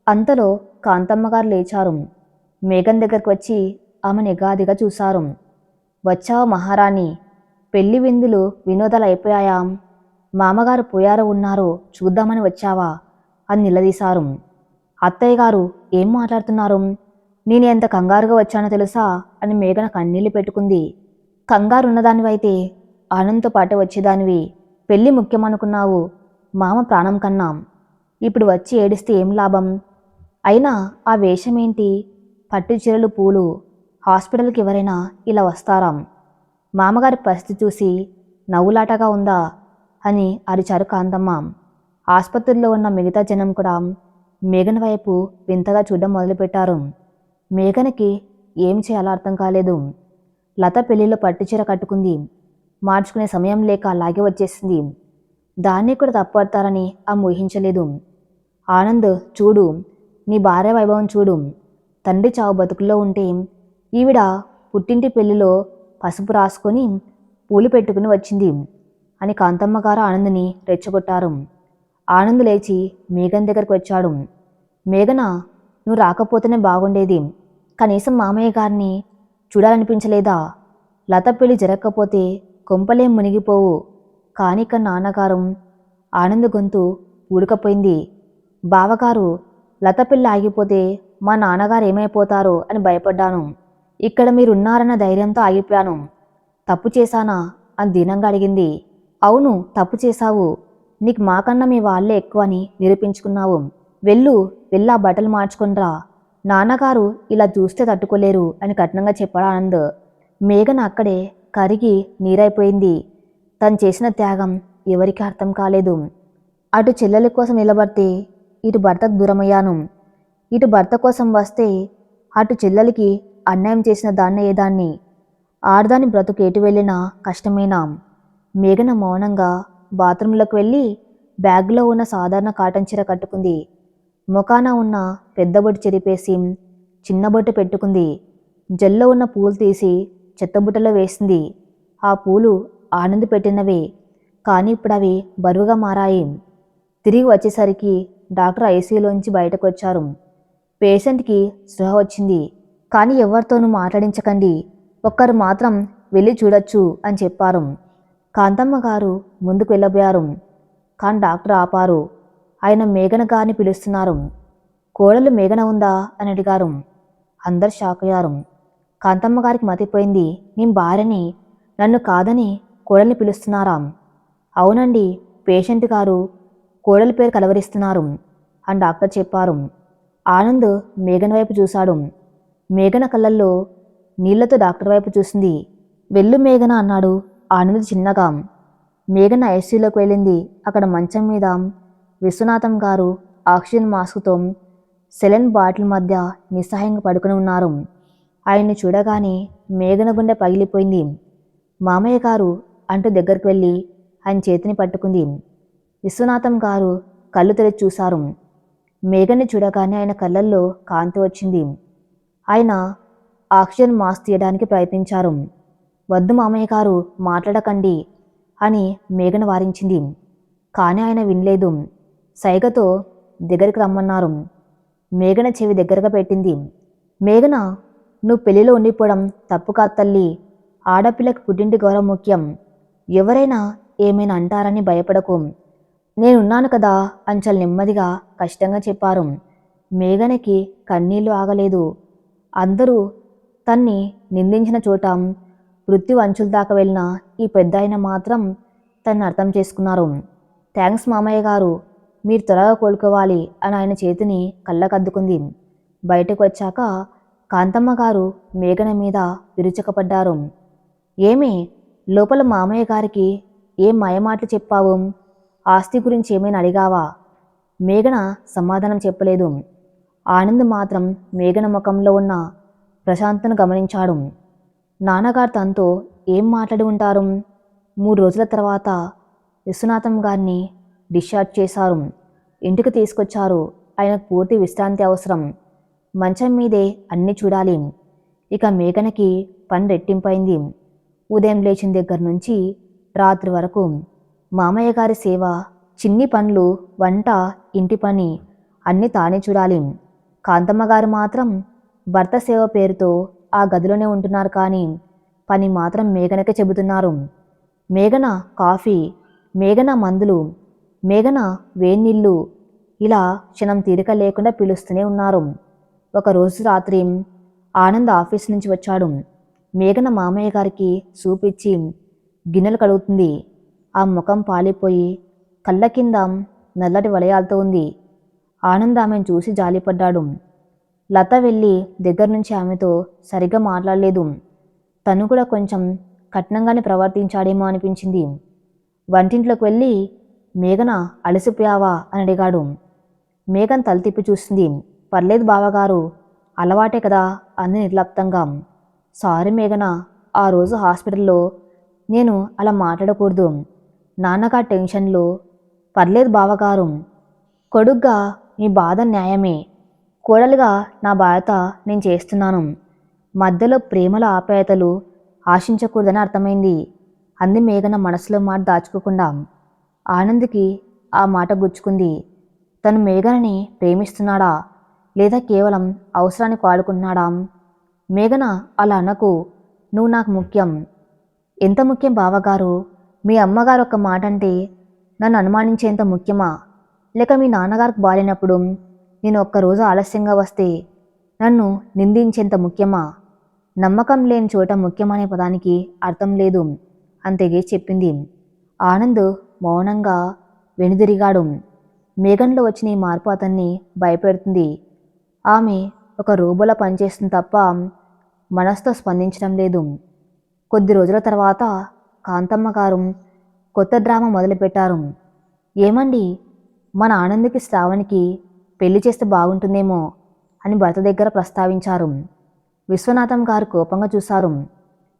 అంతలో కాంతమ్మగారు లేచారు. మేఘన్ దగ్గరకు వచ్చి ఆమెను ఎగాదిగా చూశారు. వచ్చావా మహారాణి? పెళ్లి విందులు వినోదాలు అయిపోయాయా? మామగారు పోయారో ఉన్నారో చూద్దామని వచ్చావా అని నిలదీశారు. అత్తయ్య గారు ఏం మాట్లాడుతున్నారు? నేను ఎంత కంగారుగా వచ్చానో తెలుసా అని మేఘన కన్నీళ్లు పెట్టుకుంది. కంగారు ఉన్నదానివైతే ఆనంద్తో పాటు వచ్చేదానివి. పెళ్లి ముఖ్యమనుకున్నావు మామ ప్రాణం కన్నా. ఇప్పుడు వచ్చి ఏడిస్తే ఏం లాభం? అయినా ఆ వేషమేంటి? పట్టు చీరలు, పూలు. హాస్పిటల్కి ఎవరైనా ఇలా వస్తారా? మామగారి పరిస్థితి చూసి నవ్వులాటగా ఉందా అని అరిచారు కాంతమ్మ. ఆసుపత్రిలో ఉన్న మిగతా జనం కూడా మేఘన వైపు వింతగా చూడడం మొదలుపెట్టారు. మేఘనకి ఏం చేయాలో అర్థం కాలేదు. లత పెళ్లిలో పట్టుచీర కట్టుకుంది. మార్చుకునే సమయం లేక అలాగే వచ్చేసింది. దాన్ని కూడా తప్పుపడతారని ఆమె ఊహించలేదు. ఆనంద్ చూడు, నీ భార్య వైభవం చూడు. తండ్రి చావు బతుకుల్లో ఉంటే ఈవిడ పుట్టింటి పెళ్లిలో పసుపు రాసుకొని పూలు పెట్టుకుని వచ్చింది అని కాంతమ్మ గారు ఆనంద్ని రెచ్చగొట్టారు. ఆనంద్ లేచి మేఘన్ దగ్గరికి వచ్చాడు. మేఘన, నువ్వు రాకపోతేనే బాగుండేది. కనీసం మామయ్య గారిని చూడాలనిపించలేదా? లత పెళ్లి జరగకపోతే కొంపలేం మునిగిపోవు. కానీ ఇక్కడ నాన్నగారు. ఆనంద్ గొంతు ఊడకపోయింది. బావగారు, లత పెళ్లి ఆగిపోతే మా నాన్నగారు ఏమైపోతారో అని భయపడ్డాను. ఇక్కడ మీరున్నారన్న ధైర్యంతో ఆగిపోయాను. తప్పు చేశానా అని దీనంగా అడిగింది. అవును, తప్పు చేశావు. నీకు మాకన్నా మీ వాళ్ళే ఎక్కువ అని నిరూపించుకున్నావు. వెళ్ళా బట్టలు మార్చుకునిరా. నాన్నగారు ఇలా చూస్తే తట్టుకోలేరు అని కఠినంగా చెప్పాడు ఆనంద్. మేఘన అక్కడే కరిగి నీరైపోయింది. తను చేసిన త్యాగం ఎవరికీ అర్థం కాలేదు. అటు చెల్లెలి కోసం నిలబడితే ఇటు భర్తకు దూరమయ్యాను. ఇటు భర్త కోసం వస్తే అటు చెల్లెలికి అన్యాయం చేసిన దాన్ని. ఆడదాని బ్రతుకు ఎటు వెళ్ళినా కష్టమేనా? మేఘన మౌనంగా బాత్రూంలోకి వెళ్ళి బ్యాగ్లో ఉన్న సాధారణ కాటన్ చీర కట్టుకుంది. ముఖాన ఉన్న పెద్ద బొట్టు చెరిపేసి చిన్న బొట్టు పెట్టుకుంది. జల్లో ఉన్న పూలు తీసి చెత్తబుట్టలో వేసింది. ఆ పూలు ఆనంద్ పెట్టినవే, కానీ ఇప్పుడు అవి బరువుగా మారాయి. తిరిగి వచ్చేసరికి డాక్టర్ ఐసీయూలోంచి బయటకు వచ్చారు. పేషెంట్కి స్పృహ వచ్చింది, కానీ ఎవరితోనూ మాట్లాడించకండి, ఒక్కరు మాత్రం వెళ్ళి చూడొచ్చు అని చెప్పారు. కాంతమ్మ గారు ముందుకు వెళ్ళబోయారు, కానీ డాక్టర్ ఆపారు. ఆయన మేఘన గారిని పిలుస్తున్నారు. కోడలు మేఘన ఉందా అని అడిగారు. అందరు షాక్ అయ్యారు. కాంతమ్మ గారికి మతిపోయింది. నేను భార్యని, నన్ను కాదని కోడల్ని పిలుస్తున్నారా? అవునండి, పేషెంట్ గారు కోడలి పేరు కలవరిస్తున్నారు అని డాక్టర్ చెప్పారు. ఆనంద్ మేఘన వైపు చూశాడు. మేఘన కళ్ళల్లో నీళ్లతో డాక్టర్ వైపు చూసింది. వెళ్ళు మేఘన అన్నాడు ఆనంద్ చిన్నగా. మేఘన ఐసీయూలోకి వెళ్ళింది. అక్కడ మంచం మీద విశ్వనాథం గారు ఆక్సిజన్ మాస్క్తో సెలైన్ బాటిల్ మధ్య నిస్సహాయంగా పడుకుని ఉన్నారు. ఆయన్ని చూడగానే మేఘన గుండె పగిలిపోయింది. మామయ్య గారు అంటూ దగ్గరికి వెళ్ళి ఆయన చేతిని పట్టుకుంది. విశ్వనాథం గారు కళ్ళు తెరిచి చూశారు. మేఘన్ని చూడగానే ఆయన కళ్ళల్లో కాంతి వచ్చింది. ఆయన ఆక్సిజన్ మాస్క్ తీయడానికి ప్రయత్నించారు. వద్దు మామయ్య గారు, మాట్లాడకండి అని మేఘన వారించింది. కానీ ఆయన వినలేదు. సైగతో దగ్గరికి రమ్మన్నారు. మేఘన చెవి దగ్గరగా పెట్టింది. మేఘన, నువ్వు పెళ్లిలో ఉండిపోవడం తప్పు కాదు తల్లి. ఆడపిల్లకి పుట్టింటి గౌరవం ముఖ్యం. ఎవరైనా ఏమైనా అంటారని భయపడకు. నేనున్నాను కదా అని చాలా నెమ్మదిగా కష్టంగా చెప్పారు. మేఘనకి కన్నీళ్లు ఆగలేదు. అందరూ తన్ని నిందించిన చోట మృత్యు అంచుల దాకా వెళ్ళిన ఈ పెద్దాయన మాత్రం తన్ని అర్థం చేసుకున్నారు. థ్యాంక్స్ మామయ్య గారు, మీరు త్వరగా కోలుకోవాలి అని ఆయన చేతిని కళ్ళకద్దుకుంది. బయటకు వచ్చాక కాంతమ్మ గారు మేఘన మీద విరుచకపడ్డారు. ఏమి లోపల మామయ్య గారికి ఏం మాయమాటలు చెప్పావు? ఆస్తి గురించి ఏమైనా అడిగావా? మేఘన సమాధానం చెప్పలేదు. ఆనంద్ మాత్రం మేఘన ముఖంలో ఉన్న ప్రశాంతను గమనించాడు. నాన్నగారు తనతో ఏం మాట్లాడి ఉంటారు? 3 రోజుల తర్వాత విశ్వనాథం గారిని డిశ్చార్జ్ చేశారు. ఇంటికి తీసుకొచ్చారు. ఆయనకు పూర్తి విశ్రాంతి అవసరం. మంచం మీదే అన్నీ చూడాలి. ఇక మేఘనకి పని రెట్టింపైంది. ఉదయం లేచిన దగ్గర నుంచి రాత్రి వరకు మామయ్య గారి సేవ, చిన్ని పనులు, వంట, ఇంటి పని అన్నీ తానే చూడాలి. కాంతమ్మ గారు మాత్రం భర్త సేవ పేరుతో ఆ గదిలోనే ఉంటున్నారు, కానీ పని మాత్రం మేఘనకే చెబుతున్నారు. మేఘన కాఫీ, మేఘన మందులు, మేఘన వేన్నీళ్ళు, ఇలా క్షణం తీరిక లేకుండా పిలుస్తూనే ఉన్నారు. ఒకరోజు రాత్రి ఆనంద్ ఆఫీస్ నుంచి వచ్చాడు. మేఘన మామయ్య గారికి సూప్ ఇచ్చి గిన్నెలు కడుగుతుంది. ఆ ముఖం పాలిపోయి కళ్ళ కింద నల్లటి వలయాలతో ఉంది. ఆనంద్ ఆమెను చూసి జాలిపడ్డాడు. లత వెళ్ళి దగ్గర నుంచి ఆమెతో సరిగ్గా మాట్లాడలేదు. తను కూడా కొంచెం కఠినంగానే ప్రవర్తించాడేమో అనిపించింది. వంటింట్లోకి వెళ్ళి మేఘన అలసిపోయావా అని అడిగాడు. మేఘన తల తిప్పి చూస్తుంది. పర్లేదు బావగారు, అలవాటే కదా అంది నిర్లప్తంగా. సారీ మేఘన, ఆ రోజు హాస్పిటల్లో నేను అలా మాట్లాడకూడదు. నాన్నగారు టెన్షన్లో. పర్లేదు బావగారు, కొడుగ్గా మీ బాధ న్యాయమే. కోడలుగా నా బాధ్యత నేను చేస్తున్నాను. మధ్యలో ప్రేమల ఆప్యాయతలు ఆశించకూడదని అర్థమైంది అంది మేఘన మనసులో మాట దాచుకోకుండా. ఆనంద్కి ఆ మాట గుచ్చుకుంది. తను మేఘనని ప్రేమిస్తున్నాడా లేదా కేవలం అవసరానికి వాడుకుంటున్నాడా? మేఘన, అలా అనకు. నువ్వు నాకు ముఖ్యం. ఎంత ముఖ్యం బావగారు? మీ అమ్మగారు ఒక్క మాట అంటే నన్ను అనుమానించేంత ముఖ్యమా? లేక మీ నాన్నగారికి బాలేనప్పుడు నేను ఒక్కరోజు ఆలస్యంగా వస్తే నన్ను నిందించేంత ముఖ్యమా? నమ్మకం లేని చోట ముఖ్యమనే పదానికి అర్థం లేదు అంతేగే చెప్పింది. ఆనంద్ మౌనంగా వెనుదిరిగాడు. మేఘన్లో వచ్చిన ఈ మార్పు అతన్ని భయపెడుతుంది. ఆమె ఒక రోబోలా పనిచేస్తుంది తప్ప మనసుతో స్పందించడం లేదు. కొద్ది రోజుల తర్వాత కాంతమ్మ గారు కొత్త డ్రామా మొదలుపెట్టారు. ఏమండి, మన ఆనంద్కి శ్రావణికి పెళ్లి చేస్తే బాగుంటుందేమో అని భర్త దగ్గర ప్రస్తావించారు. విశ్వనాథం గారు కోపంగా చూశారు.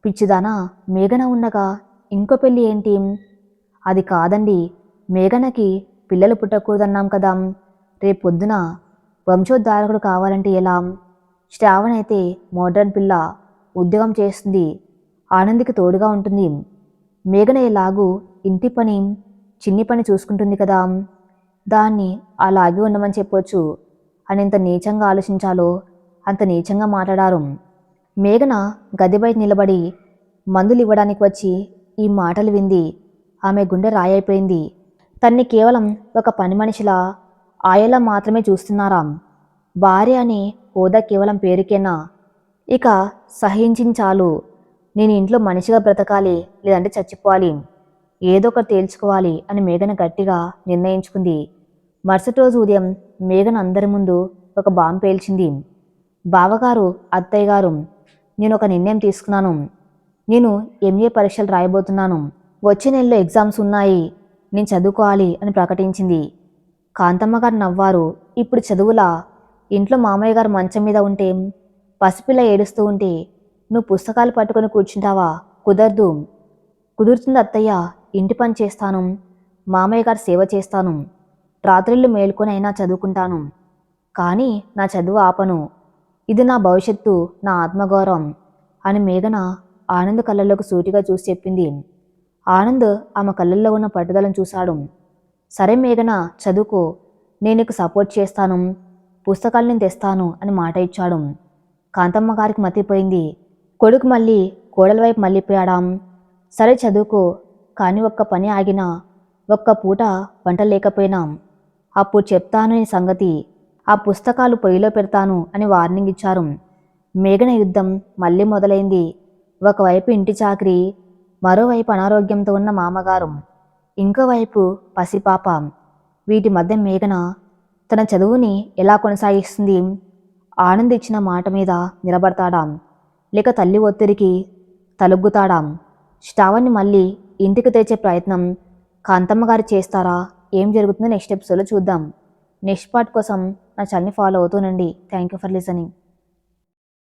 పిచ్చిదానా, మేఘన ఉండగా ఇంకో పెళ్ళి ఏంటి? అది కాదండి, మేఘనకి పిల్లలు పుట్టకూడదన్నాం కదా. రేపొద్దున వంశోద్ధారకుడు కావాలంటే ఎలా? శ్రావణ్ అయితే మోడ్రన్ పిల్ల, ఉద్యోగం చేస్తుంది, ఆనంద్కి తోడుగా ఉంటుంది. మేఘన ఎలాగూ ఇంటి పని, చిన్ని పని చూసుకుంటుంది కదా, దాన్ని అలాగే ఉండమని చెప్పొచ్చు అని ఎంత నీచంగా ఆలోచించాలో అంత నీచంగా మాట్లాడారు. మేఘన గది బయట నిలబడి మందులు ఇవ్వడానికి వచ్చి ఈ మాటలు వింది. ఆమె గుండె రాయైపోయింది. తన్ని కేవలం ఒక పని మనిషిలా, ఆయలా మాత్రమే చూస్తున్నారా? భార్య అనే హోదా కేవలం పేరుకేనా? ఇక సహించాలు. నేను ఇంట్లో మనిషిగా బ్రతకాలి, లేదంటే చచ్చిపోవాలి, ఏదో ఒకటి తేల్చుకోవాలి అని మేఘన గట్టిగా నిర్ణయించుకుంది. మరుసటి రోజు ఉదయం మేఘన అందరి ముందు ఒక బాంబు పేల్చింది. బావగారు, అత్తయ్య గారు, నేను ఒక నిర్ణయం తీసుకున్నాను. నేను ఎంఏ పరీక్షలు రాయబోతున్నాను. వచ్చే నెలలో ఎగ్జామ్స్ ఉన్నాయి. నేను చదువుకోవాలి అని ప్రకటించింది. కాంతమ్మ గారు నవ్వారు. ఇప్పుడు చదువులా? ఇంట్లో మామయ్య గారు మంచం మీద ఉంటే, పసిపిల్ల ఏడుస్తూ ఉంటే నువ్వు పుస్తకాలు పట్టుకొని కూర్చుంటావా? కుదరదు. కుదురుతుంది అత్తయ్య, ఇంటి పని చేస్తాను, మామయ్య గారు సేవ చేస్తాను, రాత్రిళ్ళు మేల్కొని అయినా చదువుకుంటాను, కానీ నా చదువు ఆపను. ఇది నా భవిష్యత్తు, నా ఆత్మగౌరవం అని మేఘన ఆనంద్ కళ్ళల్లోకి సూటిగా చూసి చెప్పింది. ఆనంద్ ఆమె కళ్ళల్లో ఉన్న పట్టుదలను చూశాడు. సరే మేఘన, చదువుకో, నేను నీకు సపోర్ట్ చేస్తాను, పుస్తకాలు నేను తెస్తాను అని మాట ఇచ్చాడు. కాంతమ్మ గారికి మతిపోయింది. కొడుకు మళ్ళీ కోడల వైపు మళ్ళీపోయాడాం. సరే చదువుకో, కానీ ఒక్క పని ఆగినా, ఒక్క పూట వంట లేకపోయినా అప్పుడు చెప్తాను నీ సంగతి, ఆ పుస్తకాలు పొయ్యిలో పెడతాను అని వార్నింగ్ ఇచ్చారు. మేఘన యుద్ధం మళ్ళీ మొదలైంది. ఒకవైపు ఇంటి చాకరీ, మరోవైపు అనారోగ్యంతో ఉన్న మామగారు, ఇంకోవైపు పసిపాప. వీటి మధ్య మేఘన తన చదువుని ఎలా కొనసాగిస్తుంది? ఆనంద్ ఇచ్చిన మాట మీద నిలబడతాడా, లేక తల్లి ఒత్తిడికి తలొగ్గుతాడా? శ్రావణ్ని మళ్ళీ ఇంటికి తెచ్చే ప్రయత్నం కాంతమ్మ గారు చేస్తారా? ఏం జరుగుతుందో నెక్స్ట్ ఎపిసోడ్లో చూద్దాం. నెక్స్ట్ పార్ట్ కోసం నా ఛానల్ని ఫాలో అవుతూనండి. Thank you for listening.